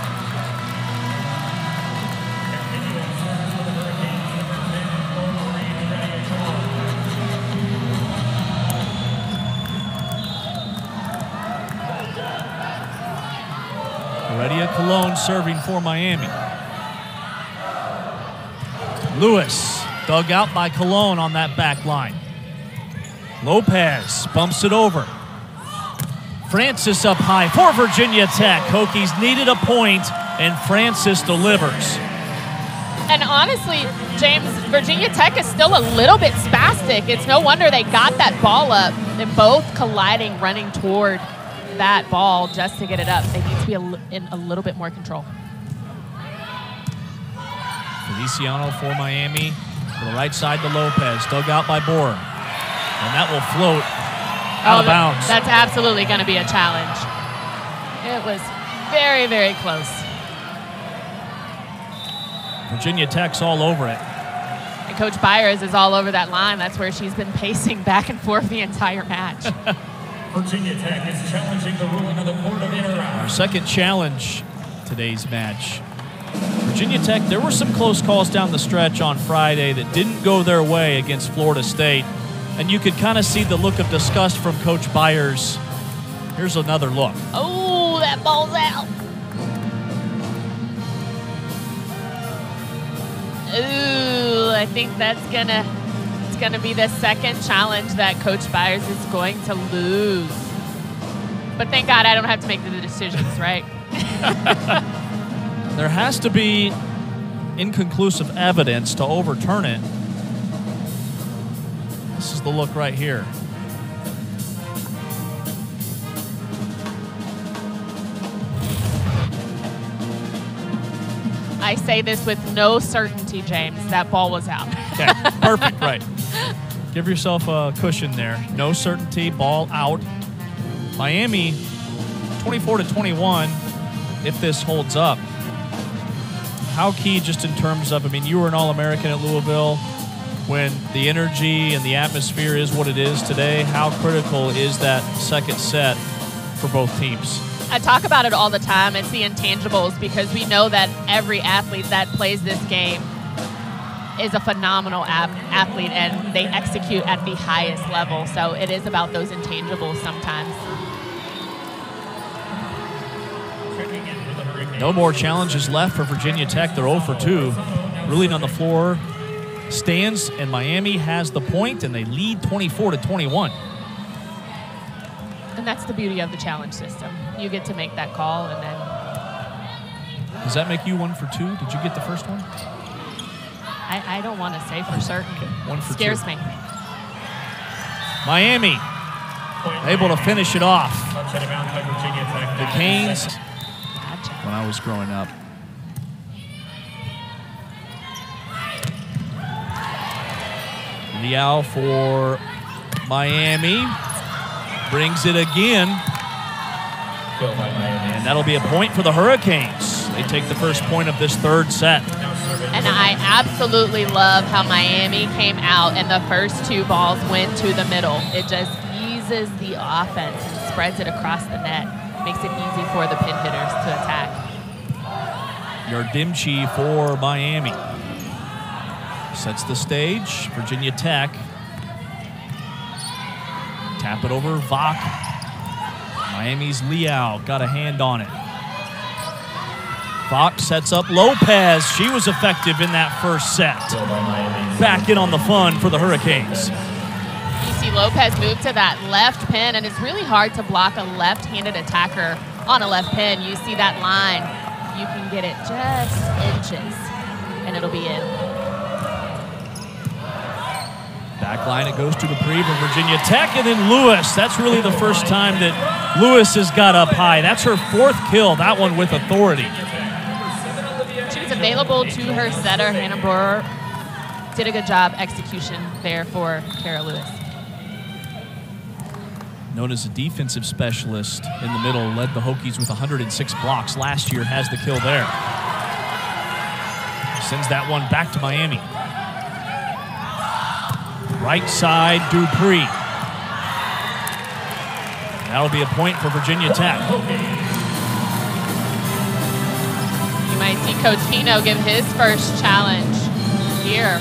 Heredia-Colón serving for Miami. Lewis dug out by Colón on that back line. Lopez bumps it over. Francis up high for Virginia Tech. Hokies needed a point, and Francis delivers. And honestly, James, Virginia Tech is still a little bit spastic. It's no wonder they got that ball up and both colliding, running toward that ball just to get it up. They need to be in a little bit more control. Feliciano for Miami. To the right side to Lopez. Dug out by Boer. And that will float out of bounds. That's absolutely going to be a challenge. It was very, very close. Virginia Tech's all over it. And Coach Byers is all over that line. That's where she's been pacing back and forth the entire match. Virginia Tech is challenging the ruling of the Court of Interround. Our second challenge today's match. Virginia Tech, there were some close calls down the stretch on Friday that didn't go their way against Florida State. And you could kind of see the look of disgust from Coach Byers. Here's another look. Oh, that ball's out. Ooh, I think it's gonna be the second challenge that Coach Byers is going to lose. But thank God I don't have to make the decisions, right? There has to be inconclusive evidence to overturn it. This is the look right here. I say this with no certainty, James. That ball was out. Okay, perfect, right. Give yourself a cushion there. No certainty, ball out. Miami, 24-21, if this holds up. How key just in terms of, I mean, you were an All-American at Louisville. When the energy and the atmosphere is what it is today, how critical is that second set for both teams? I talk about it all the time. It's the intangibles, because we know that every athlete that plays this game is a phenomenal athlete, and they execute at the highest level. So it is about those intangibles sometimes. No more challenges left for Virginia Tech. They're 0 for 2. Ruling on the floor stands, and Miami has the point, and they lead 24-21. And that's the beauty of the challenge system. You get to make that call, and then... Does that make you 1 for 2? Did you get the first one? I don't want to say for certain. Okay, 1 for 2. Scares me. Miami able to finish it off. The Canes, when I was growing up. Liao for Miami. Brings it again. And that'll be a point for the Hurricanes. They take the first point of this third set. And I absolutely love how Miami came out and the first 2 balls went to the middle. It just eases the offense and spreads it across the net. Makes it easy for the pin hitters to attack. Yardimchi for Miami. Sets the stage. Virginia Tech. Tap it over Vach. Miami's Liao got a hand on it. Vach sets up Lopez. She was effective in that first set. Back in on the fun for the Hurricanes. You see Lopez move to that left pin, and it's really hard to block a left-handed attacker on a left pin. You see that line. You can get it just inches, and it'll be in. Back line, it goes to Dupree from Virginia Tech, and then Lewis. That's really the first time that Lewis has got up high. That's her 4th kill, that one with authority. She was available to her setter, Hannah Brewer. Did a good job execution there for Kara Lewis. Known as a defensive specialist in the middle, led the Hokies with 106 blocks. Last year has the kill there. Sends that one back to Miami. Right side, Dupree. That'll be a point for Virginia Tech. You might see Coach Pino give his first challenge here.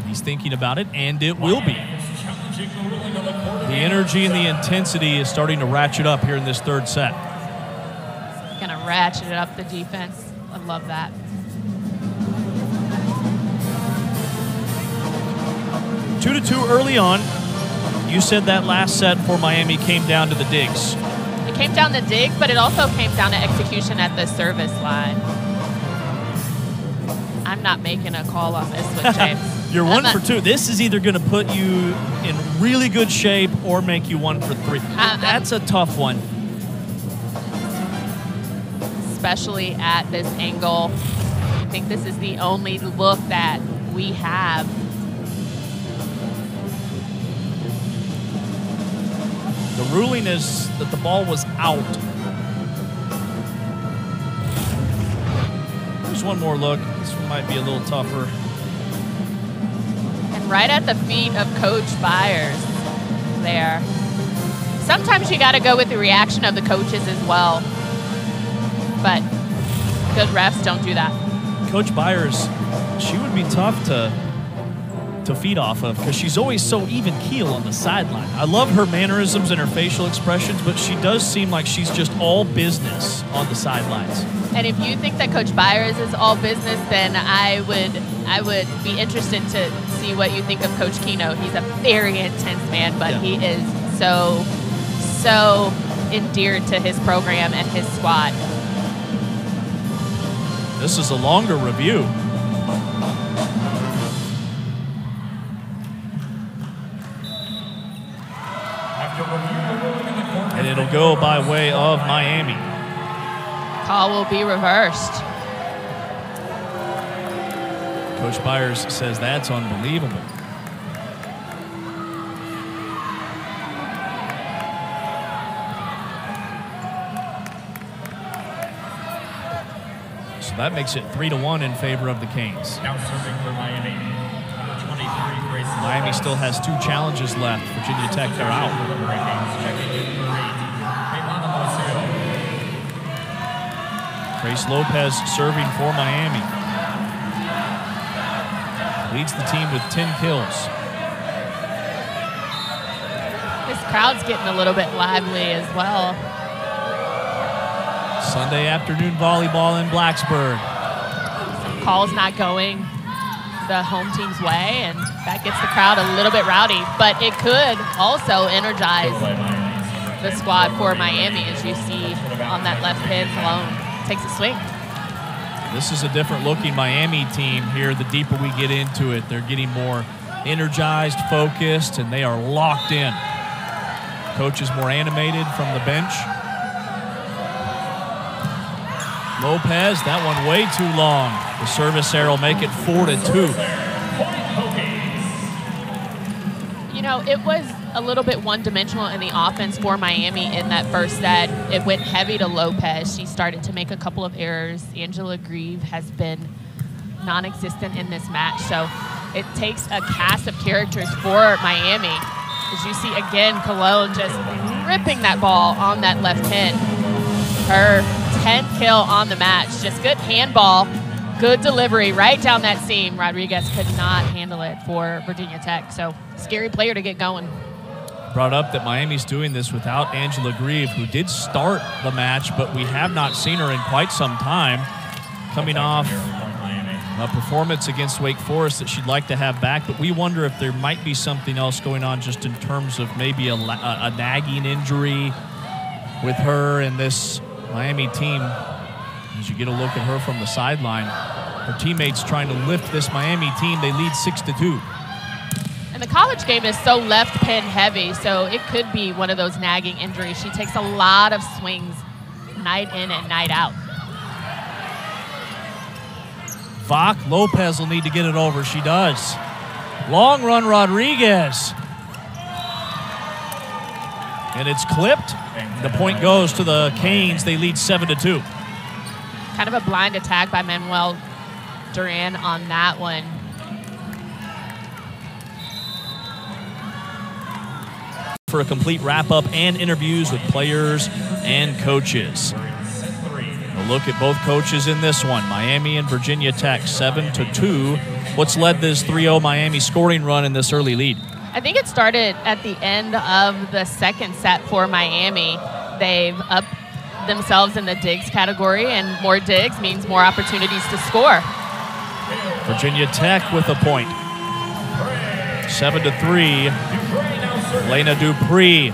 He's thinking about it, and it will be. The energy and the intensity is starting to ratchet up here in this third set. Gonna ratchet up the defense. I love that. 2-2 early on. You said that last set for Miami came down to the digs. It came down to digs, but it also came down to execution at the service line. I'm not making a call on this one, James. You're 1 for 2. This is either going to put you in really good shape or make you 1 for 3. That's a tough one. Especially at this angle. I think this is the only look that we have. The ruling is that the ball was out. There's one more look. This one might be a little tougher. And right at the feet of Coach Byers there. Sometimes you got to go with the reaction of the coaches as well. But good refs don't do that. Coach Byers, she would be tough to to feed off of because she's always so even keel on the sideline. I love her mannerisms and her facial expressions, but she does seem like she's just all business on the sidelines. And if you think that Coach Byers is all business, then I would be interested to see what you think of Coach Keno. He's a very intense man, but he is so endeared to his program and his squad. This is a longer review. And it'll go by way of Miami. Call will be reversed. Coach Byers says that's unbelievable. So that makes it 3-1 in favor of the Canes. Now serving for Miami. Number 23, Grace. Miami still has 2 challenges left. Virginia Tech, they're out. Grace Lopez serving for Miami. Leads the team with 10 kills. This crowd's getting a little bit lively as well. Sunday afternoon volleyball in Blacksburg. Some calls not going the home team's way, and that gets the crowd a little bit rowdy. But it could also energize the squad for Miami, as you see on that left pin. Malone takes a swing. This is a different looking Miami team here. The deeper we get into it, they're getting more energized, focused, and they are locked in. Coach is more animated from the bench. Lopez, that one way too long. The service error will make it 4-2. You know, it was a little bit one-dimensional in the offense for Miami in that first set. It went heavy to Lopez. She started to make a couple of errors. Angela Grieve has been non-existent in this match, so it takes a cast of characters for Miami. As you see, again, Cologne just ripping that ball on that left pin. Her 10th kill on the match. Just good handball, good delivery right down that seam. Rodriguez could not handle it for Virginia Tech, so scary player to get going. Brought up that Miami's doing this without Angela Grieve, who did start the match, but we have not seen her in quite some time. Coming off a performance against Wake Forest that she'd like to have back, but we wonder if there might be something else going on just in terms of maybe a nagging injury with her and this Miami team. As you get a look at her from the sideline, her teammates trying to lift this Miami team. They lead 6-2. And the college game is so left pin heavy, so it could be one of those nagging injuries. She takes a lot of swings night in and night out. Vach Lopez will need to get it over. She does. Long run Rodriguez. And it's clipped. The point goes to the Canes. They lead 7-2. Kind of a blind attack by Manuel Duran on that one. For a complete wrap-up and interviews with players and coaches. A look at both coaches in this one. Miami and Virginia Tech, 7-2. What's led this 3-0 Miami scoring run in this early lead? I think it started at the end of the second set for Miami. They've upped themselves in the digs category, and more digs means more opportunities to score. Virginia Tech with a point. 7-3. Lena Dupree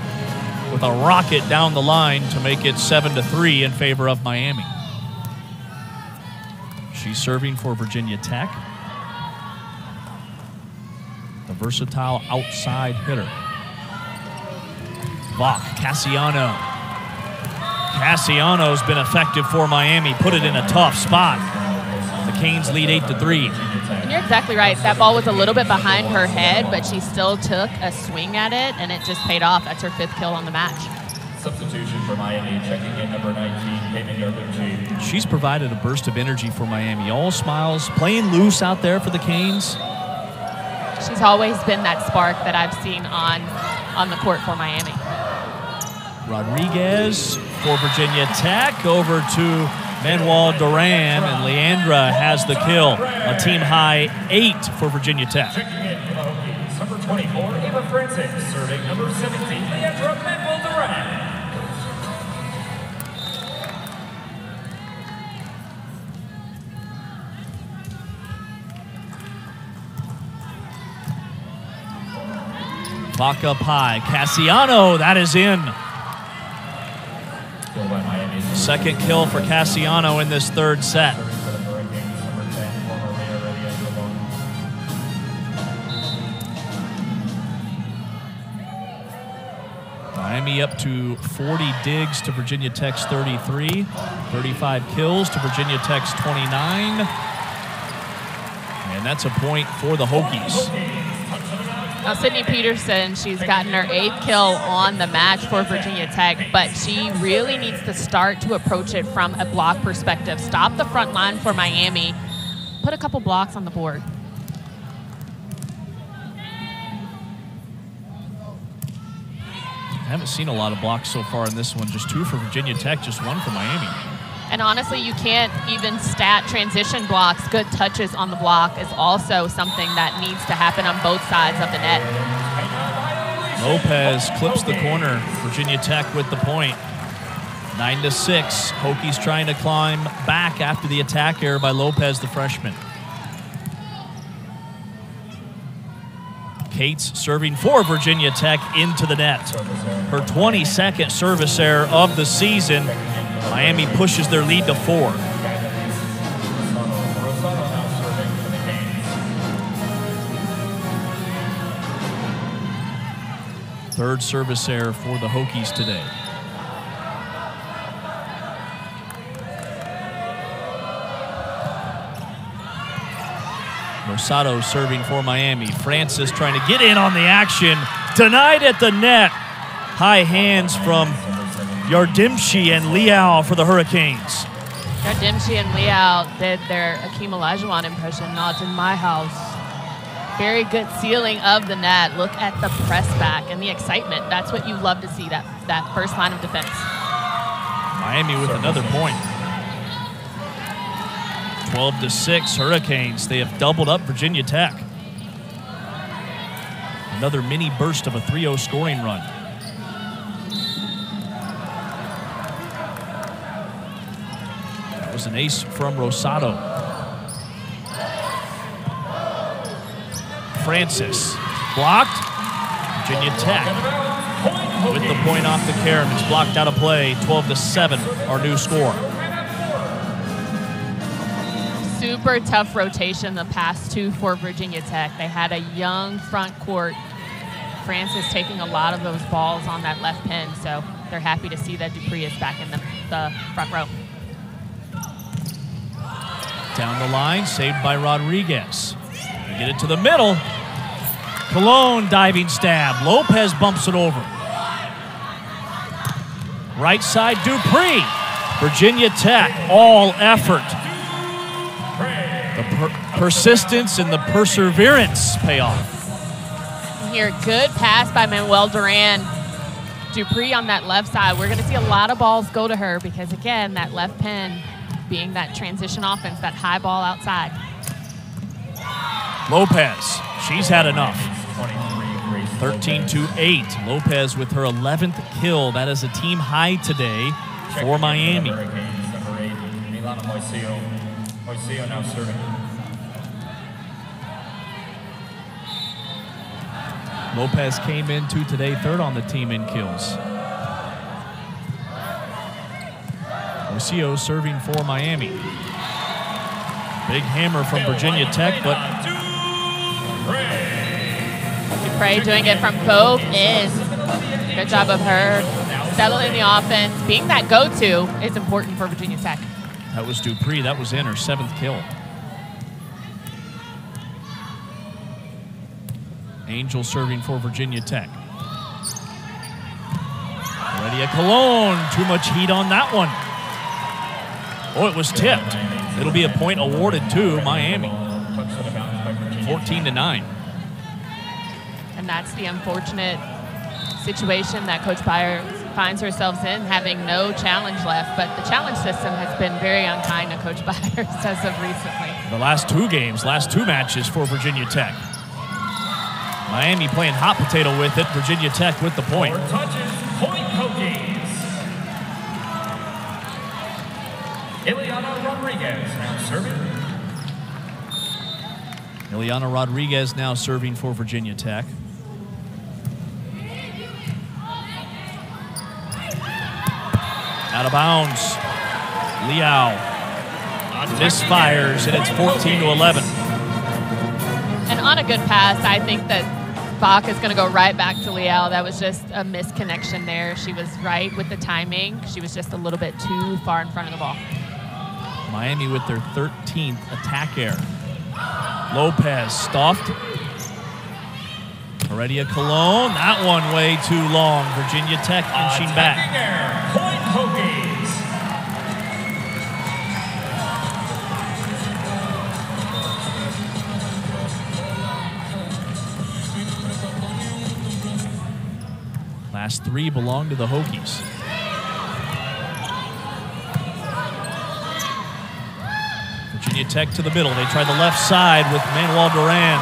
with a rocket down the line to make it 7-3 in favor of Miami. She's serving for Virginia Tech. The versatile outside hitter. Vach, Cassiano. Cassiano's been effective for Miami. Put it in a tough spot. The Canes lead 8-3. And you're exactly right. That ball was a little bit behind her head, but she still took a swing at it, and it just paid off. That's her 5th kill on the match. Substitution for Miami, checking in number 19, Peyton Garbage. She's provided a burst of energy for Miami. All smiles, playing loose out there for the Canes. She's always been that spark that I've seen on the court for Miami. Rodriguez for Virginia Tech over to Manuel Duran, and Leandra has the kill. A team high 8 for Virginia Tech. Francis, serving number 17, Leandra Manuel-Duran. Clock up high. Cassiano, that is in. Second kill for Cassiano in this third set. Miami up to 40 digs to Virginia Tech's 33. 35 kills to Virginia Tech's 29. And that's a point for the Hokies. Now, Sydney Peterson, she's gotten her 8th kill on the match for Virginia Tech, but she really needs to start to approach it from a block perspective. Stop the front line for Miami. Put a couple blocks on the board. I haven't seen a lot of blocks so far in this one. Just 2 for Virginia Tech, just 1 for Miami. And honestly, you can't even stat transition blocks. Good touches on the block is also something that needs to happen on both sides of the net. Lopez clips the corner. Virginia Tech with the point. 9-6. Hokies trying to climb back after the attack error by Lopez, the freshman. Cates serving for Virginia Tech into the net. Her 22nd service error of the season. Miami pushes their lead to 4. Third service error for the Hokies today. Rosado serving for Miami. Francis trying to get in on the action. Denied at the net. High hands from Yardimchi and Liao for the Hurricanes. Yardimchi and Liao did their Akeem Olajuwon impression, not in my house. Very good sealing of the net. Look at the press back and the excitement. That's what you love to see, that first line of defense. Miami with another point. 12-6 Hurricanes. They have doubled up Virginia Tech. Another mini burst of a 3-0 scoring run. That was an ace from Rosado. Francis blocked. Virginia Tech with the point off the carom. It's blocked out of play. 12-7 our new score. Super tough rotation the past 2 for Virginia Tech. They had a young front court. Francis taking a lot of those balls on that left pin, so they're happy to see that Dupree is back in the front row. Down the line, saved by Rodriguez. They get it to the middle. Colon diving stab. Lopez bumps it over. Right side, Dupree. Virginia Tech, all effort. The persistence and the perseverance pay off. Here, good pass by Manuel-Duran. Dupree on that left side. We're going to see a lot of balls go to her because, again, that left pin being that transition offense, that high ball outside. Lopez, she's had enough. 13-8. Lopez with her 11th kill. That is a team high today for Miami. Moiseo now serving. Lopez came into today 3rd on the team in kills. Moiseo serving for Miami. Big hammer from Virginia Tech, but Dupre doing it from both ends. Good job of her settling the offense. Being that go-to is important for Virginia Tech. that was Dupree. That was in her 7th kill. Angel serving for Virginia Tech. Already a Colon. Too much heat on that one. Oh, it was tipped. It'll be a point awarded to Miami. 14-9. And that's the unfortunate situation that Coach Byers finds herself in, having no challenge left. But the challenge system has been very unkind to Coach Byers as of recently. The last 2 games, last 2 matches for Virginia Tech. Miami playing hot potato with it. Virginia Tech with the point. 4 touches, point Hokies. Ileana Rodriguez now serving. Ileana Rodriguez now serving for Virginia Tech. Out of bounds. Liao misfires, and it's 14-11. And on a good pass, I think that Bach is going to go right back to Liao. That was just a misconnection there. She was right with the timing. She was just a little bit too far in front of the ball. Miami with their 13th attack error. Lopez stuffed. Heredia Cologne, that one way too long. Virginia Tech inching back. Point Hokies. Last 3 belong to the Hokies. Virginia Tech to the middle. They try the left side with Manuel Duran.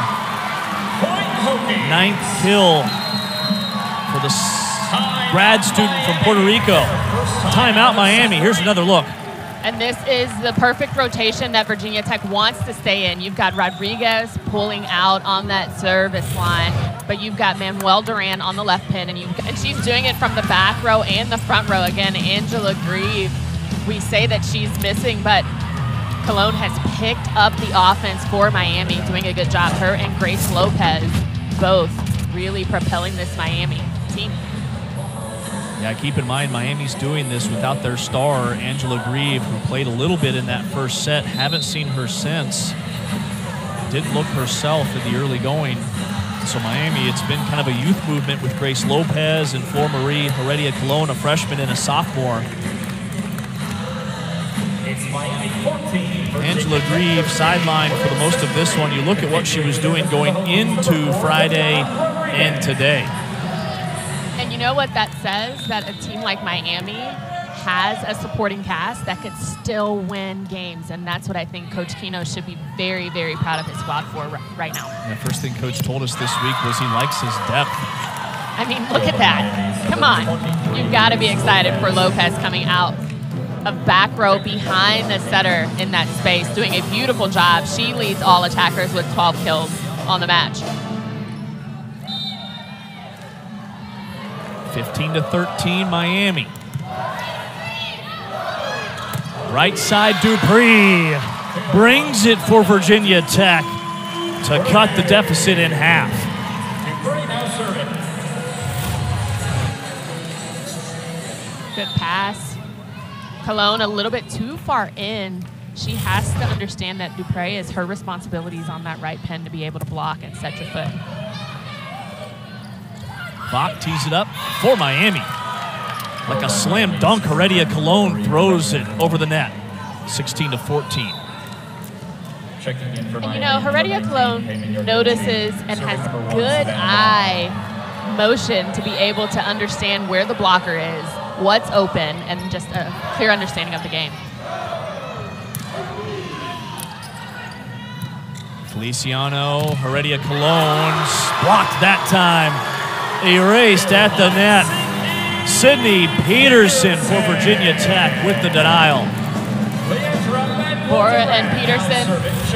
9th kill for the grad student from Puerto Rico. Timeout Miami. Here's another look. And this is the perfect rotation that Virginia Tech wants to stay in. You've got Rodriguez pulling out on that service line, but you've got Manuel Duran on the left pin, and she's doing it from the back row and the front row. Again, Angela Grieve, we say that she's missing, but Cologne has picked up the offense for Miami, doing a good job. Her and Grace Lopez both really propelling this Miami team. Yeah, keep in mind, Miami's doing this without their star, Angela Grieve, who played a little bit in that first set. Haven't seen her since. Didn't look herself in the early going. So Miami, it's been kind of a youth movement with Grace Lopez and Flor Marie Heredia Cologne, a freshman and a sophomore. It's Miami 14. Angela Grieve sidelined for the most of this one. You look at what she was doing going into Friday and today. And you know what that says? That a team like Miami has a supporting cast that could still win games. And that's what I think Coach Kino should be very, very proud of his squad for right now. The first thing Coach told us this week was he likes his depth. I mean, look at that. Come on. You've got to be excited for Lopez coming out of back row behind the setter in that space, doing a beautiful job. She leads all attackers with 12 kills on the match. 15-13 Miami. Right side Dupree brings it for Virginia Tech to cut the deficit in half. Good pass. Cologne a little bit too far in. She has to understand that Dupree is her responsibilities on that right pin to be able to block and set your foot. Bach tees it up for Miami. Like a slam dunk, Heredia Cologne throws it over the net. 16-14. And you know, Heredia Cologne notices and has good eye motion to be able to understand where the blocker is, what's open, and just a clear understanding of the game. Feliciano, Heredia Cologne, blocked that time. Erased at the net. Sydney Peterson for Virginia Tech with the denial. Bora and Peterson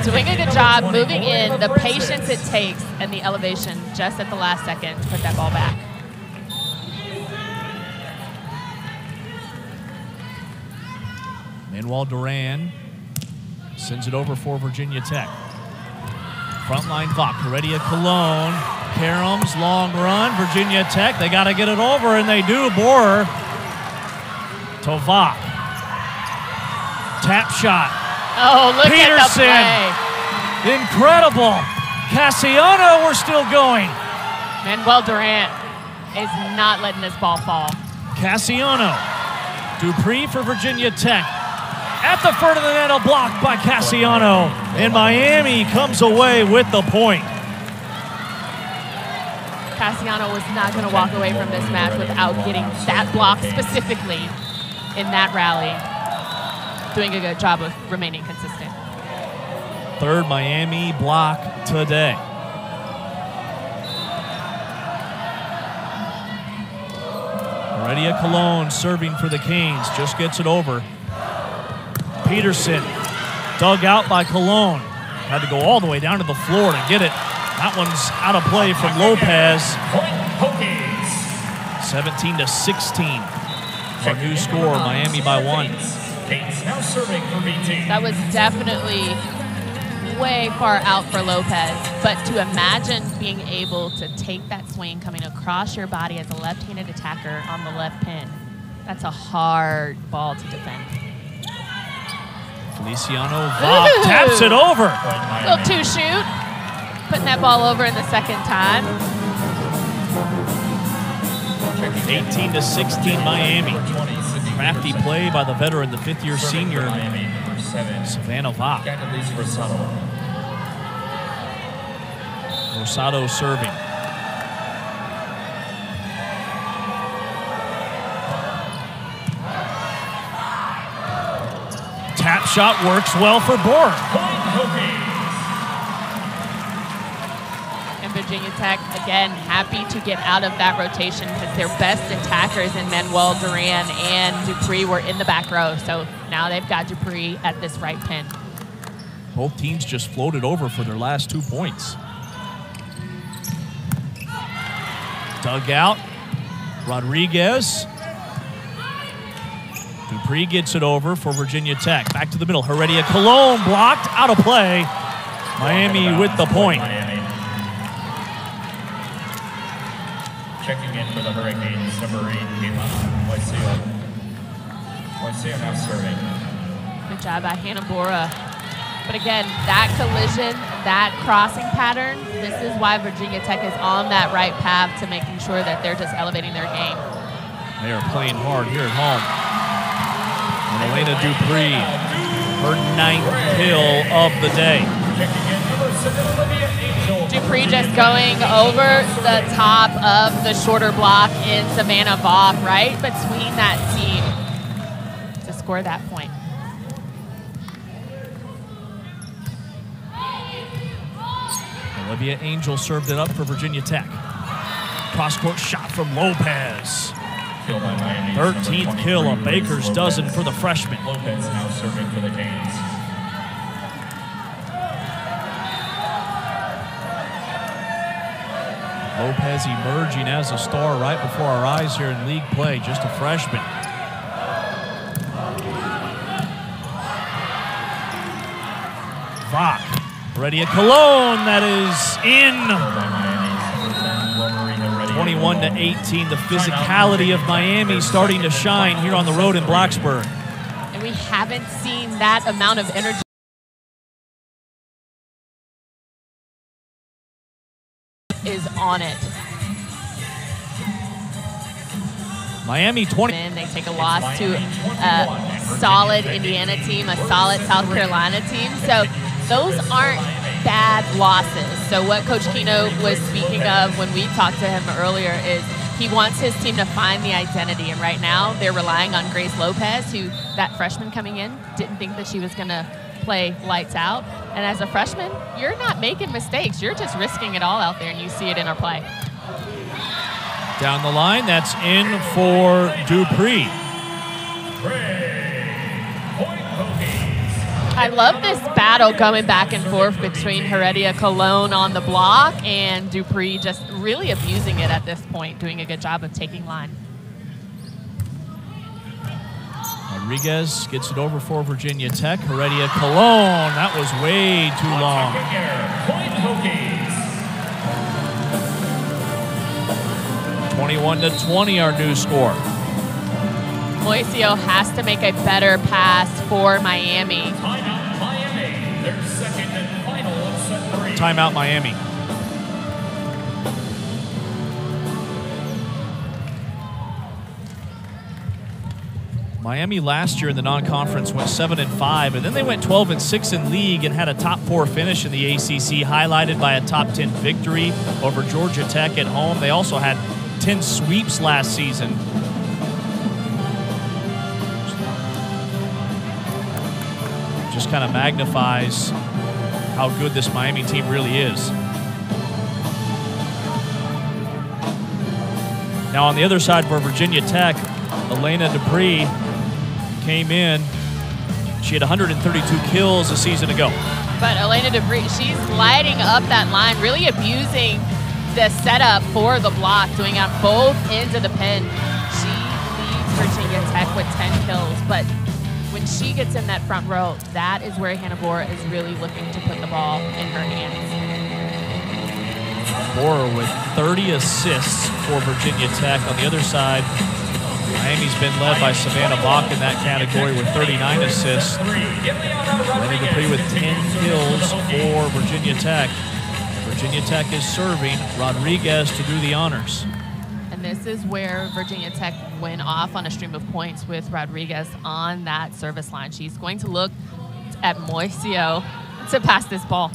doing a good job moving in, the patience it takes, and the elevation just at the last second to put that ball back. Manuel Duran sends it over for Virginia Tech. Frontline Vach, Heredia Cologne. Karams, long run, Virginia Tech. They got to get it over, and they do. Borer to Vach. Tap shot. Oh, look Peterson. at the play. Incredible. Cassiano, we're still going. Manuel Duran is not letting this ball fall. Cassiano. Dupree for Virginia Tech. At the front of the net, a block by Cassiano. And Miami comes away with the point. Cassiano was not going to walk away from this match without getting that block specifically in that rally. Doing a good job of remaining consistent. Third Miami block today. Heredia Cologne serving for the Canes, just gets it over. Peterson dug out by Cologne. Had to go all the way down to the floor to get it. That one's out of play from Lopez. 17-16. Our new score, Miami by 1. That was definitely way far out for Lopez, but to imagine being able to take that swing coming across your body as a left-handed attacker on the left pin, that's a hard ball to defend. Feliciano Vach taps it over. Little two-shoot, putting that ball over in the second time. 18-16 Miami. Crafty play by the veteran, the fifth-year senior, Savannah Vach. Rosado serving. Tap shot works well for Bourne. And Virginia Tech, again, happy to get out of that rotation because their best attackers in Manuel Duran and Dupree were in the back row. So now they've got Dupree at this right pin. Both teams just floated over for their last 2 points. Dug out. Rodriguez. Dupree gets it over for Virginia Tech. Back to the middle. Heredia Cologne blocked, out of play. Miami with the point. Checking in for the Hurricanes, number 8, Moiseo now serving. Good job by Hannah Bora. But again, that collision, that crossing pattern, this is why Virginia Tech is on that right path to making sure that they're just elevating their game. They are playing hard here at home. And Elena Dupree, her 9th kill of the day. Dupree just going over the top of the shorter block in Savannah Vach, right between that seam to score that point. Olivia Angel served it up for Virginia Tech. Cross-court shot from Lopez. 13th kill, a baker's dozen for the freshman. Lopez now serving for the Canes. Lopez emerging as a star right before our eyes here in league play, just a freshman. Vach, Heredia Cologne, that is in. 21-18, the physicality of Miami starting to shine here on the road in Blacksburg. And we haven't seen that amount of energy. Is on it. Miami 20. And they take a loss to a solid Indiana team, a solid South Carolina team. So those aren't bad losses. So what Coach Kino was speaking of when we talked to him earlier is he wants his team to find the identity. And right now they're relying on Grace Lopez, who that freshman coming in didn't think that she was going to play lights out. And as a freshman, you're not making mistakes. You're just risking it all out there, and you see it in our play. Down the line, that's in for Dupree. I love this battle going back and forth between Heredia Cologne on the block and Dupree just really abusing it at this point, doing a good job of taking line. Rodriguez gets it over for Virginia Tech. Heredia Cologne, that was way too long. 21-20, our new score. Moiseo has to make a better pass for Miami. Timeout Miami, their second and final of set 3. Timeout Miami. Miami last year in the non-conference went 7-5, and then they went 12-6 in league and had a top 4 finish in the ACC, highlighted by a top 10 victory over Georgia Tech at home. They also had 10 sweeps last season. Just kind of magnifies how good this Miami team really is. Now on the other side for Virginia Tech, Elena Dupree came in. She had 132 kills a season ago. But Elena Dupree, she's lighting up that line, really abusing the setup for the block, doing on both ends of the pin. She leads Virginia Tech with 10 kills, but when she gets in that front row, that is where Hannah Borer is really looking to put the ball in her hands. Borer with 30 assists for Virginia Tech. On the other side, Miami's been led by Savannah Bach in that category with 39 assists. Elena Dupree with 10 kills for Virginia Tech. Virginia Tech is serving Rodriguez to do the honors. And this is where Virginia Tech went off on a stream of points with Rodriguez on that service line. She's going to look at Moisio to pass this ball.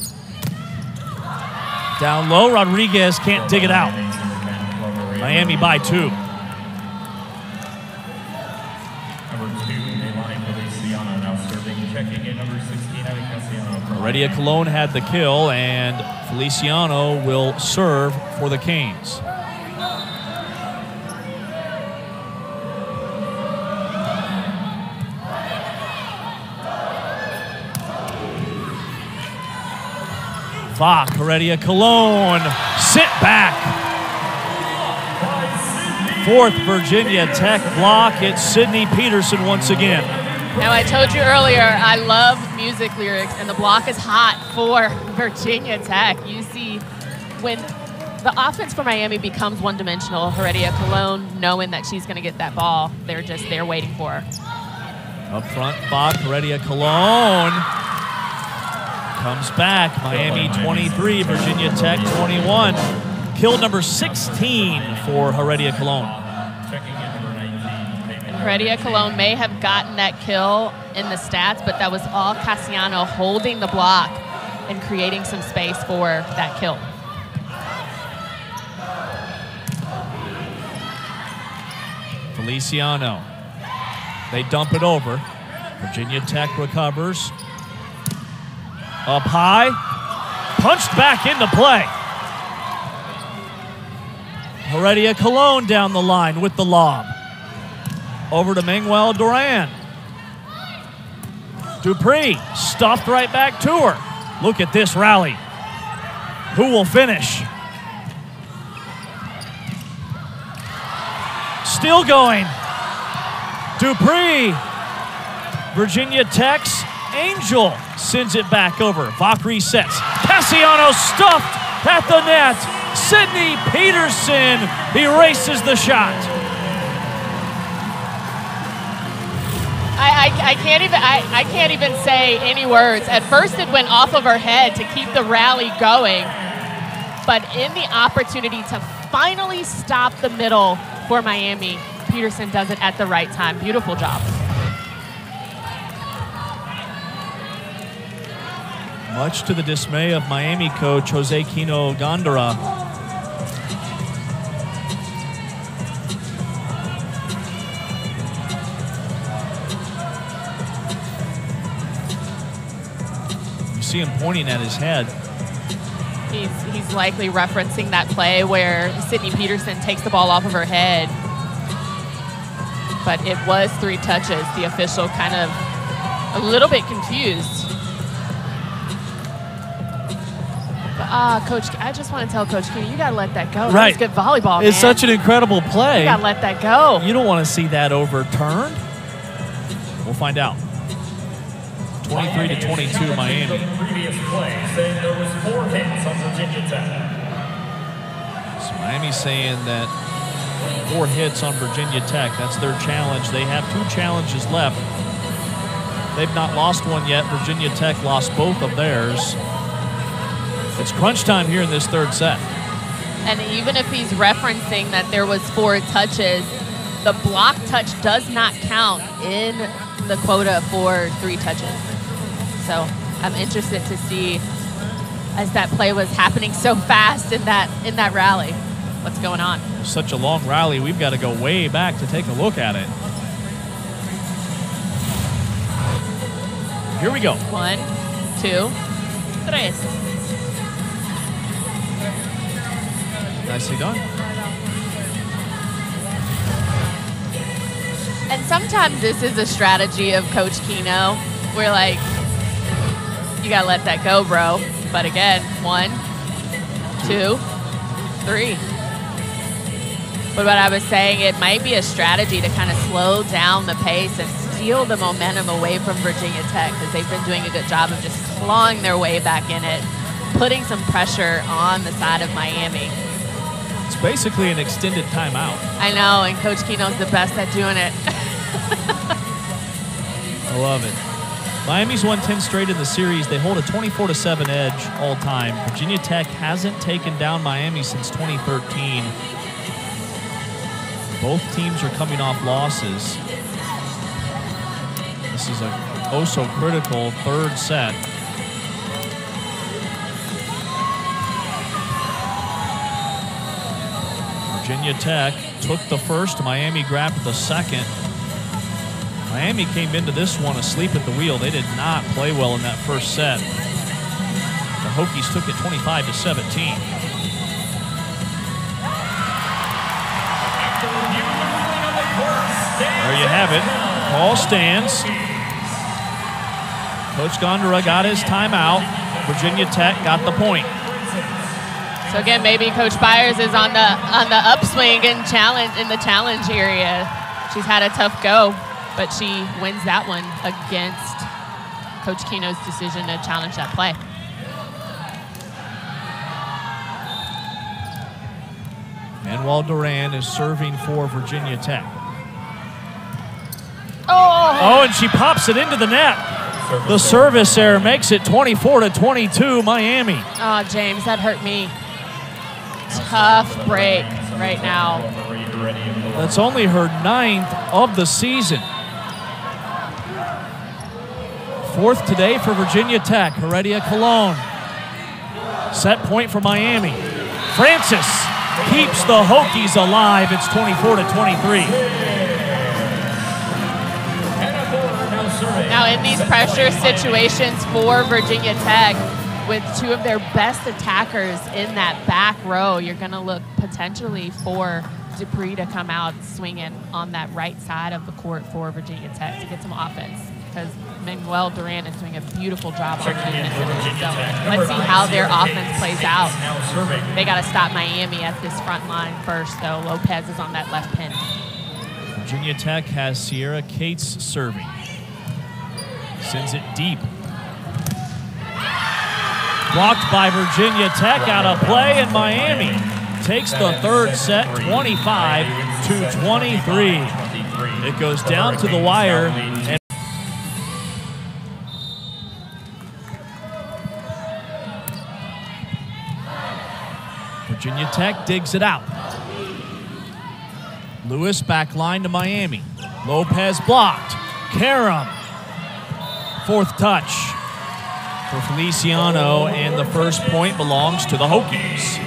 Down low, Rodriguez can't dig it out. Miami by 2. Heredia Colon had the kill, and Feliciano will serve for the Canes. Vach, Heredia Colon, sit back. 4th Virginia Tech block. It's Sydney Peterson once again. Now, I told you earlier, I love music lyrics, and the block is hot for Virginia Tech. You see, when the offense for Miami becomes one-dimensional, Heredia Colon, knowing that she's going to get that ball, they're just there waiting for her. Up front, Vach, Heredia Colon comes back. Miami 23, Virginia Tech 21. Kill number 16 for Heredia Colon. Heredia Colon may have gotten that kill in the stats, but that was all Cassiano holding the block and creating some space for that kill. Feliciano. They dump it over. Virginia Tech recovers. Up high. Punched back into play. Heredia Colon down the line with the lob. Over to Manuel Duran. Dupree stuffed right back to her. Look at this rally. Who will finish? Still going. Dupree. Virginia Tech's Angel sends it back over. Vach resets. Cassiano stuffed at the net. Sydney Peterson erases the shot. I can't even say any words. At first it went off of her head to keep the rally going, but in the opportunity to finally stop the middle for Miami, Peterson does it at the right time. Beautiful job. Much to the dismay of Miami coach Jose Quino Gondara. See him pointing at his head. He's likely referencing that play where Sydney Peterson takes the ball off of her head. But it was 3 touches. The official kind of a little bit confused. But, Coach, I just want to tell Coach Kenny, you got to let that go. Right. That's good volleyball, It's man. such an incredible play. You got to let that go. You don't want to see that overturned. We'll find out. 23 to 22, Miami. Previous play saying there was 4 hits on Virginia Tech. So Miami's saying that 4 hits on Virginia Tech. That's their challenge. They have 2 challenges left. They've not lost one yet. Virginia Tech lost both of theirs. It's crunch time here in this 3rd set. And even if he's referencing that there was 4 touches, the block touch does not count in the quota for 3 touches. So I'm interested to see, as that play was happening so fast in that rally, what's going on. Such a long rally, we've got to go way back to take a look at it. Here we go. 1, 2, 3. Nicely done. And sometimes this is a strategy of Coach Keno. We're like, you got to let that go, bro. But again, 1, 2, 3. But what I was saying, it might be a strategy to kind of slow down the pace and steal the momentum away from Virginia Tech, because they've been doing a good job of just clawing their way back in it, putting some pressure on the side of Miami. It's basically an extended timeout. I know, and Coach Keno's the best at doing it. I love it. Miami's won 10 straight in the series. They hold a 24-7 edge all time. Virginia Tech hasn't taken down Miami since 2013. Both teams are coming off losses. This is a oh-so-critical third set. Virginia Tech took the first. Miami grabbed the second. Miami came into this one asleep at the wheel. They did not play well in that first set. The Hokies took it 25-17. There you have it. Ball stands. Coach Gondura got his timeout. Virginia Tech got the point. So again, maybe Coach Byers is on the upswing and in the challenge area. She's had a tough go, but she wins that one against Coach Keno's decision to challenge that play. Manuel Duran is serving for Virginia Tech. Oh, and she pops it into the net. The service error makes it 24-22 Miami. Oh, James, that hurt me. Tough break right now. That's only her 9th of the season. 4th today for Virginia Tech. Heredia Cologne. Set point for Miami. Francis keeps the Hokies alive. It's 24-23. Now in these pressure situations for Virginia Tech, with 2 of their best attackers in that back row, you're going to look potentially for Dupree to come out swinging on that right side of the court for Virginia Tech to get some offense, because Manuel Duran is doing a beautiful job on defense. So let's see how their offense plays out. They got to stop Miami at this front line first, though. Lopez is on that left pin. Virginia Tech has Sierra Cates serving. Sends it deep. Blocked by Virginia Tech, out of play, and Miami takes the third set 25-23. It goes down to the wire. And Virginia Tech digs it out. Lewis back line to Miami. Lopez blocked. Karam. 4th touch for Feliciano, and the first point belongs to the Hokies.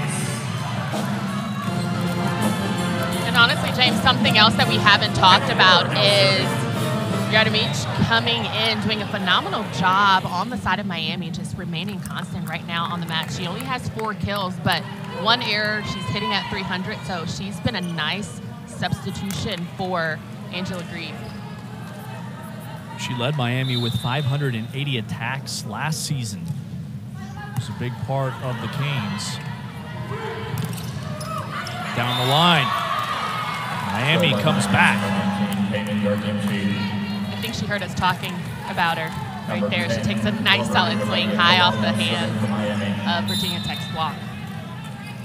And honestly, James, something else that we haven't talked about is Yardimich coming in, doing a phenomenal job on the side of Miami, just remaining constant right now on the mat. She only has 4 kills, but 1 error. She's hitting at 300, so she's been a nice substitution for Angela Grieve. She led Miami with 580 attacks last season. It was a big part of the Canes. Down the line. Miami comes back. I think she heard us talking about her right there. She takes a nice solid swing high off the hand of Virginia Tech's block.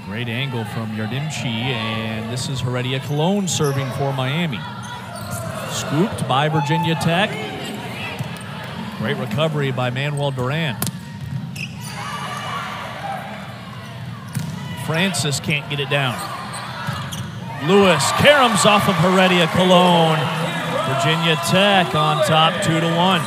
Great angle from Yardimchi, and this is Heredia Cologne serving for Miami. Scooped by Virginia Tech. Great recovery by Manuel Duran. Francis can't get it down. Lewis caroms off of Heredia Cologne. Virginia Tech on top 2-1.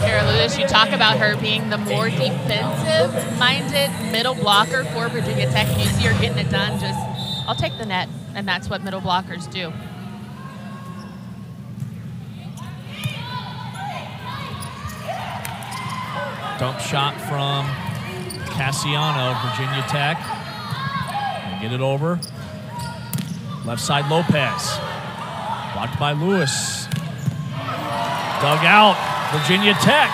Kara Lewis, you talk about her being the more defensive-minded middle blocker for Virginia Tech, and you see her getting it done. Just, I'll take the net, and that's what middle blockers do. Dump shot from Cassiano, Virginia Tech. Get it over. Left side Lopez. Blocked by Lewis. Dug out. Virginia Tech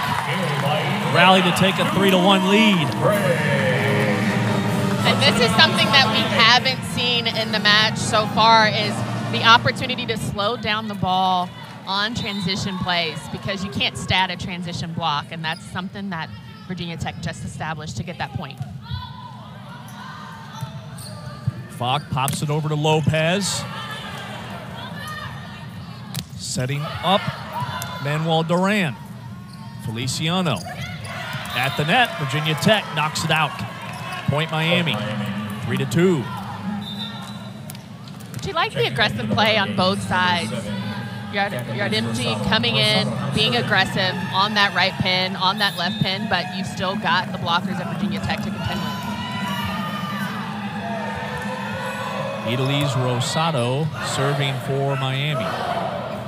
rally to take a 3-1 lead. And this is something that we haven't seen in the match so far, is the opportunity to slow down the ball on transition plays, because you can't stat a transition block, and that's something that Virginia Tech just established to get that point. Falk pops it over to Lopez. Setting up Manuel Duran. Feliciano at the net. Virginia Tech knocks it out. Point Miami, 3-2. She likes the aggressive play on both sides. Yardimji coming in, being aggressive on that right pin, on that left pin, but you've still got the blockers at Virginia Tech to contend with. Idalise Rosado serving for Miami.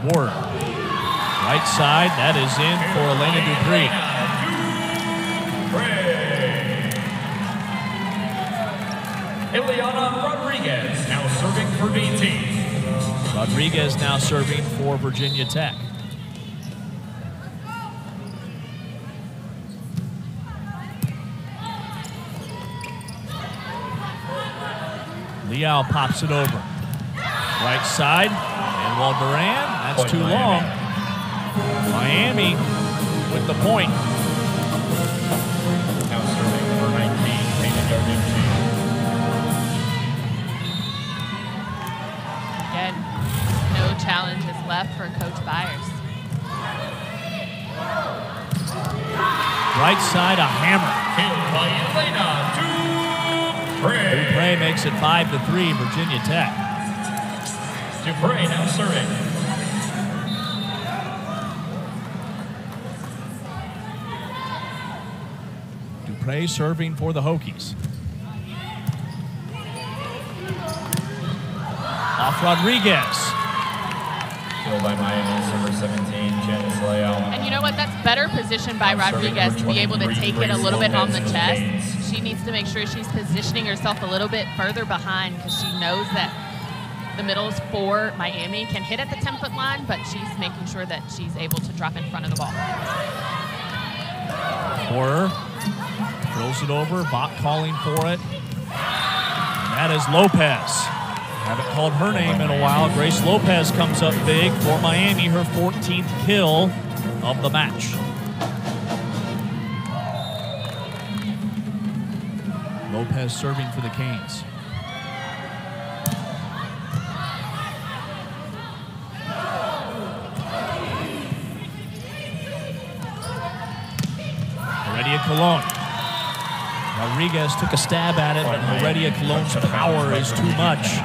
Ward. Right side, that is in for Elena Dupree. Ileana Rodriguez now serving for BT. Rodriguez now serving for Virginia Tech. Liao pops it over. Right side, Manuel Duran, that's too long. Miami with the point. Now serving for 19, Peyton Yardimji. Again, no challenges left for Coach Byers. Right side, a hammer. Hit by Elena Dupree. Dupree makes it 5-3, Virginia Tech. Dupree now serving. Dupree serving for the Hokies. Off Rodriguez. Killed by Miami, server 17, Janice Leal. And you know what? That's better position by Rodriguez to be able to take it a little bit on the chest. She needs to make sure she's positioning herself a little bit further behind, because she knows that the middles for Miami can hit at the 10-foot line, but she's making sure that she's able to drop in front of the ball. Porter throws it over, Bach calling for it. And that is Lopez. Haven't called her name in a while. Grace Lopez comes up big for Miami, her 14th kill of the match. Lopez serving for the Canes. Heredia Colon. Rodriguez took a stab at it, but Heredia Colon's power is too much.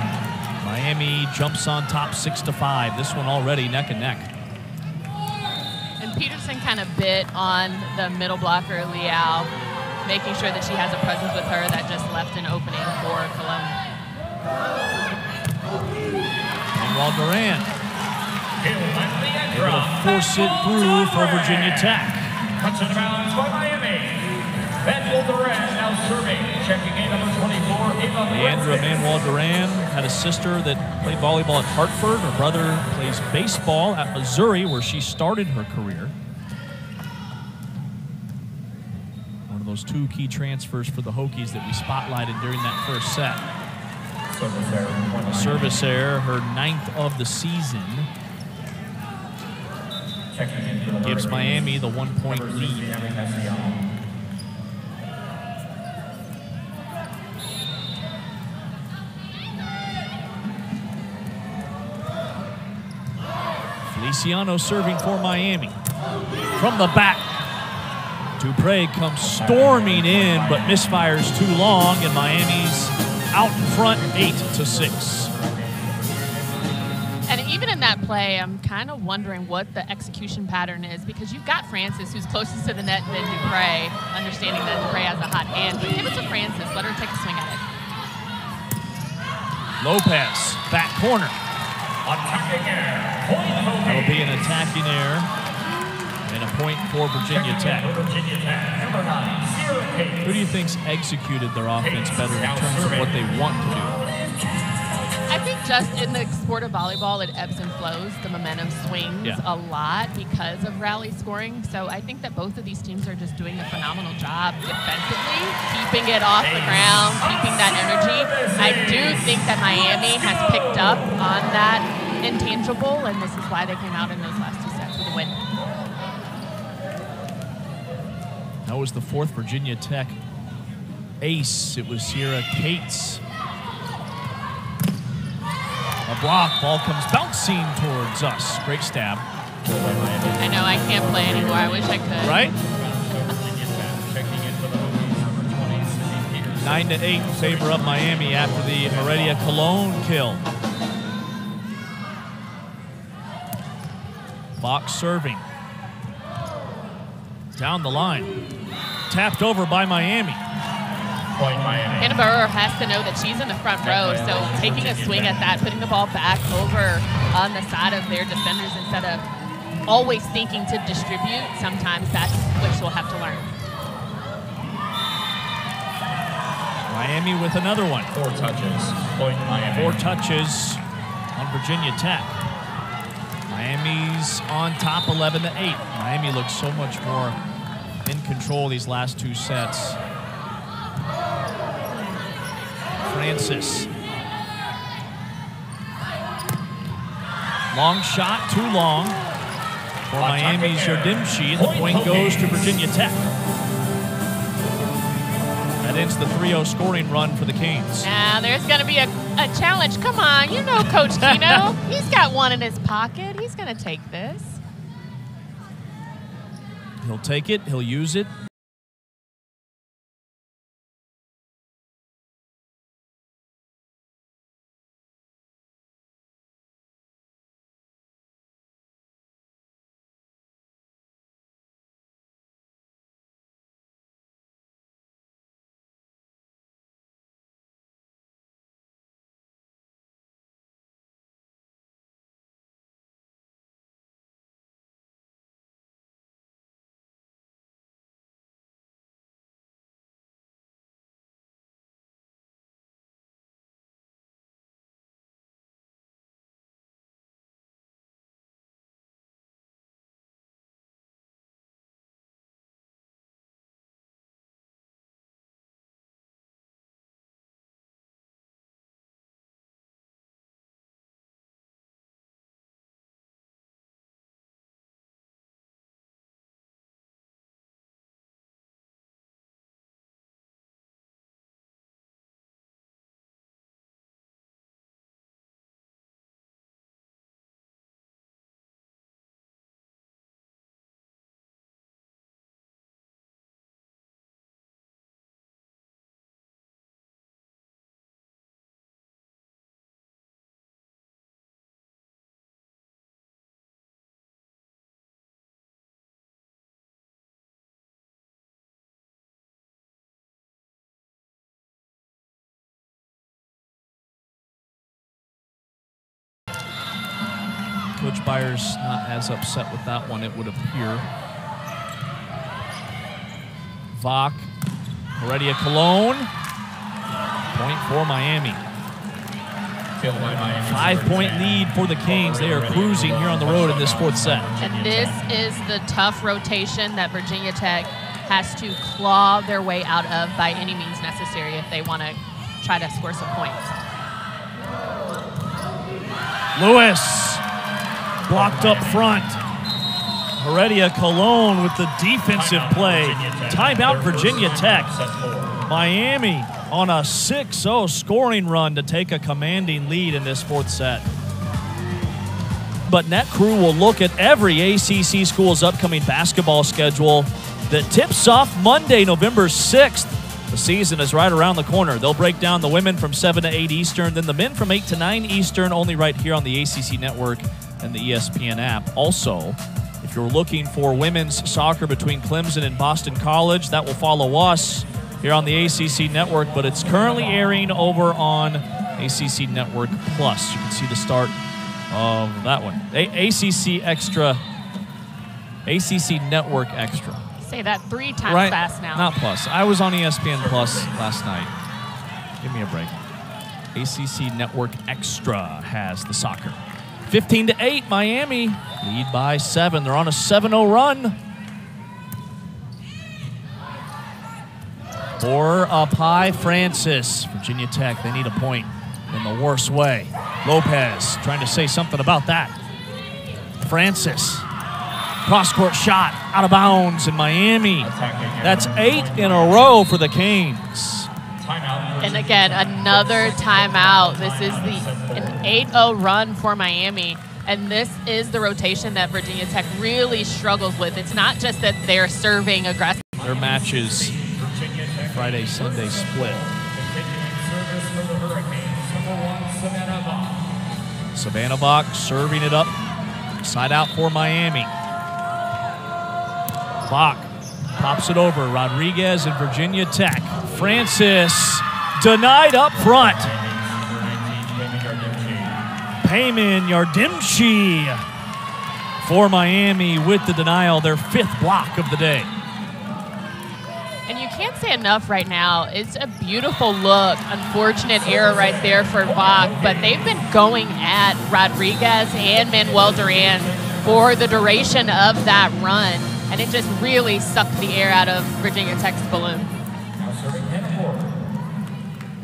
Miami jumps on top 6-5. This one already neck and neck. And Peterson kind of bit on the middle blocker, Liao, making sure that she has a presence with her that just left an opening for Cologne. Manuel Duran able to force it through for Virginia Tech. Touch and balance by Miami. Manuel Duran now serving. Checking in number 24, Leandra Manuel Duran had a sister that played volleyball at Hartford. Her brother plays baseball at Missouri, where she started her career. One of those two key transfers for the Hokies that we spotlighted during that first set. Service error, her 9th of the season. Gives Miami the 1-point lead. Feliciano serving for Miami. From the back, Dupree comes storming in, but misfires too long, and Miami's out in front 8-6. And even in that play, I'm kind of wondering what the execution pattern is, because you've got Francis, who's closest to the net, than Dupree, understanding that Dupree has a hot hand. But give it to Francis. Let her take a swing at it. Lopez, back corner. Attacking air. Point Hokies. That'll be an attacking air and a point for Virginia Tech. Number 9, Sierra Hayes. Who do you think's executed their offense better in terms of what they want to do? I think just in the sport of volleyball, it ebbs and flows. The momentum swings a lot because of rally scoring. So I think that both of these teams are just doing a phenomenal job defensively, keeping it off the ground, keeping that energy. I do think that Miami has picked up on that intangible, and this is why they came out in those last 2 sets with a win. That was the 4th Virginia Tech ace. It was Sierra Cates. A block, ball comes bouncing towards us. Great stab. I know, I can't play anymore. I wish I could. Right? 9-8 in favor of Miami after the Heredia Cologne kill. Fox serving. Down the line. Tapped over by Miami. Hannah Burr has to know that she's in the front row, so taking a swing at that, putting the ball back over on the side of their defenders instead of always thinking to distribute, sometimes that's what she'll have to learn. Miami with another one. 4 touches. Point Miami. 4 touches on Virginia Tech. Miami's on top 11-8. Miami looks so much more in control these last 2 sets. Francis. Long shot, too long for Miami's Yardimchi. The point goes to Virginia Tech. That ends the 3-0 scoring run for the Canes. Now there's going to be a challenge. Come on, you know Coach Kino. He's got one in his pocket. He's going to take this. He'll take it. He'll use it. Coach Byers not as upset with that one, it would appear. Vach, Heredia Cologne. Point for Miami. 5-point lead for the Canes. They are cruising here on the road in this 4th set. And this is the tough rotation that Virginia Tech has to claw their way out of by any means necessary if they want to try to score some points. Lewis blocked up front. Heredia Cologne with the defensive play. Timeout Virginia Tech. Miami on a 6-0 scoring run to take a commanding lead in this 4th set. But Net Crew will look at every ACC school's upcoming basketball schedule that tips off Monday, November 6th. The season is right around the corner. They'll break down the women from 7 to 8 Eastern, then the men from 8 to 9 Eastern, only right here on the ACC Network and the ESPN app. Also, if you're looking for women's soccer between Clemson and Boston College, that will follow us here on the ACC Network, but it's currently airing over on ACC Network Plus. You can see the start of that one. ACC Extra, ACC Network Extra. Say that 3 times fast now. Not Plus. I was on ESPN Plus last night. Give me a break. ACC Network Extra has the soccer. 15-8, Miami lead by 7. They're on a 7-0 run. Or up high, Francis. Virginia Tech, they need a point in the worst way. Lopez trying to say something about that. Francis, cross-court shot, out of bounds in Miami. That's 8 in a row for the Canes. And again, another timeout. This is an 8-0 run for Miami. And this is the rotation that Virginia Tech really struggles with. It's not just that they're serving aggressive. Their matches Friday, Sunday split. Savannah Bach serving it up. Side out for Miami. Bach pops it over. Rodriguez and Virginia Tech. Francis denied up front. Payman Yardimchi for Miami with the denial, their 5th block of the day. And you can't say enough right now. It's a beautiful look. Unfortunate error right there for Bach, but they've been going at Rodriguez and Manuel Duran for the duration of that run, and it just really sucked the air out of Virginia Tech's balloon.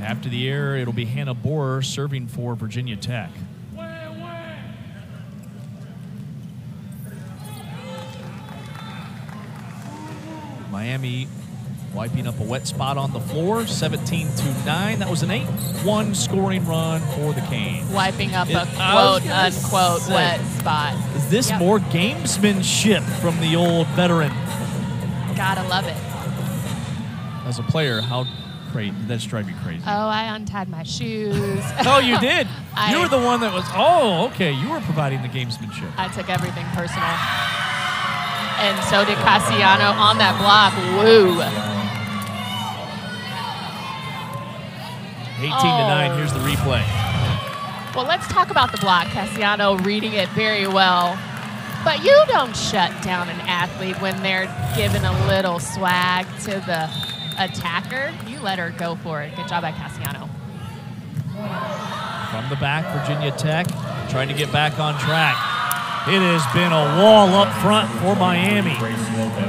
After the error, it'll be Hannah Borer serving for Virginia Tech. Miami wiping up a wet spot on the floor, 17-9. That was an 8-1 scoring run for the Canes. Wiping up a quote-unquote wet spot. Is this more gamesmanship from the old veteran? Gotta love it. As a player, how crazy did that drive you crazy? Oh, I untied my shoes. Oh, you did? You were the one that was, okay, you were providing the gamesmanship. I took everything personal. And so did Cassiano on that block. Woo. 18-9, here's the replay. Well, let's talk about the block. Cassiano reading it very well. But you don't shut down an athlete when they're giving a little swag to the attacker. You let her go for it. Good job by Cassiano. From the back, Virginia Tech trying to get back on track. It has been a wall up front for Miami.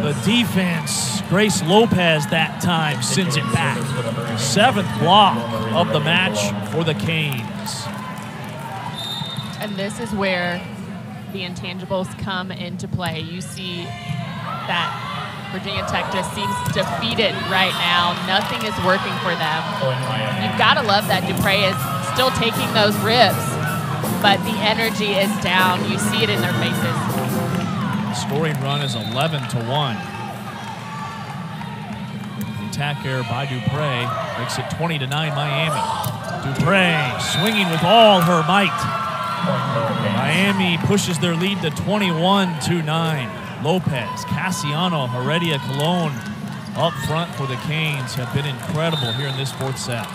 The defense, Grace Lopez that time sends it back. 7th block of the match for the Canes. And this is where the intangibles come into play. You see that Virginia Tech just seems defeated right now. Nothing is working for them. You've got to love that Dupre is still taking those rips, but the energy is down. You see it in their faces. The scoring run is 11-1. The attack error by Dupre makes it 20-9 Miami. Dupre swinging with all her might. Miami pushes their lead to 21-9. Lopez, Cassiano, Heredia, Colon up front for the Canes have been incredible here in this 4th set.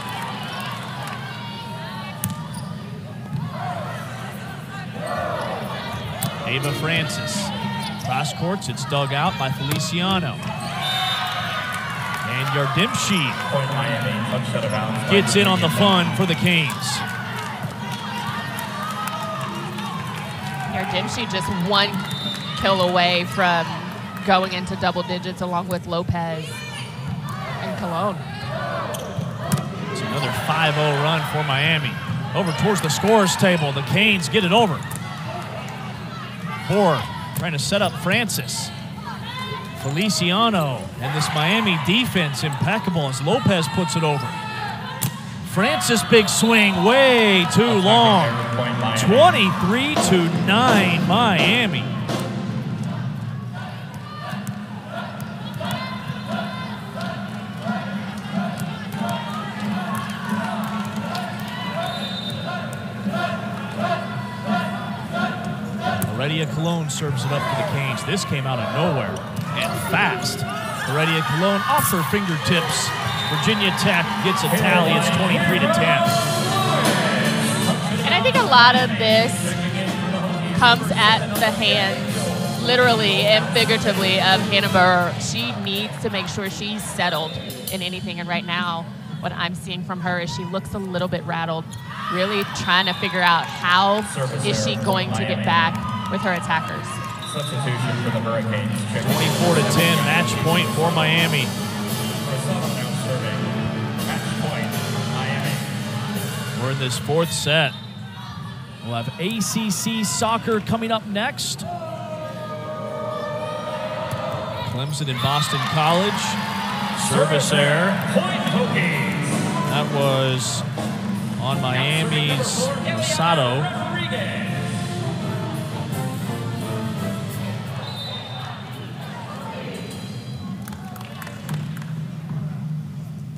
Ava Francis. Cross courts, it's dug out by Feliciano. And Yardimchi gets in on the fun for the Canes. Yardimchi just 1 kill away from going into double digits along with Lopez and Colon. It's another 5-0 run for Miami. Over towards the scorer's table. The Canes get it over. Borer trying to set up Francis. Feliciano and this Miami defense impeccable as Lopez puts it over. Francis, big swing, way too long. 23-9 Miami. Heredia Colon serves it up for the Canes. This came out of nowhere and fast. Heredia Colon off her fingertips. Virginia Tech gets a tally. It's 23-10. And I think a lot of this comes at the hands, literally and figuratively, of Hannah Borer. She needs to make sure she's settled in anything, and right now, what I'm seeing from her is she looks a little bit rattled, really trying to figure out how is she going to get back with her attackers. Substitution for the Hurricanes. 24-10, match point for Miami. Now serving. Match point, Miami. We're in this fourth set. We'll have ACC soccer coming up next. Clemson and Boston College. Service error. That was on Miami's Rosado.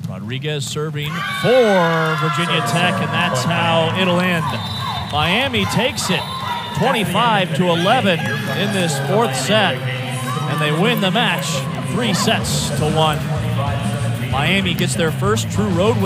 Rodriguez serving for Virginia Tech, and that's how it'll end. Miami takes it 25-11 in this fourth set, and they win the match 3-1. Miami gets their first true road win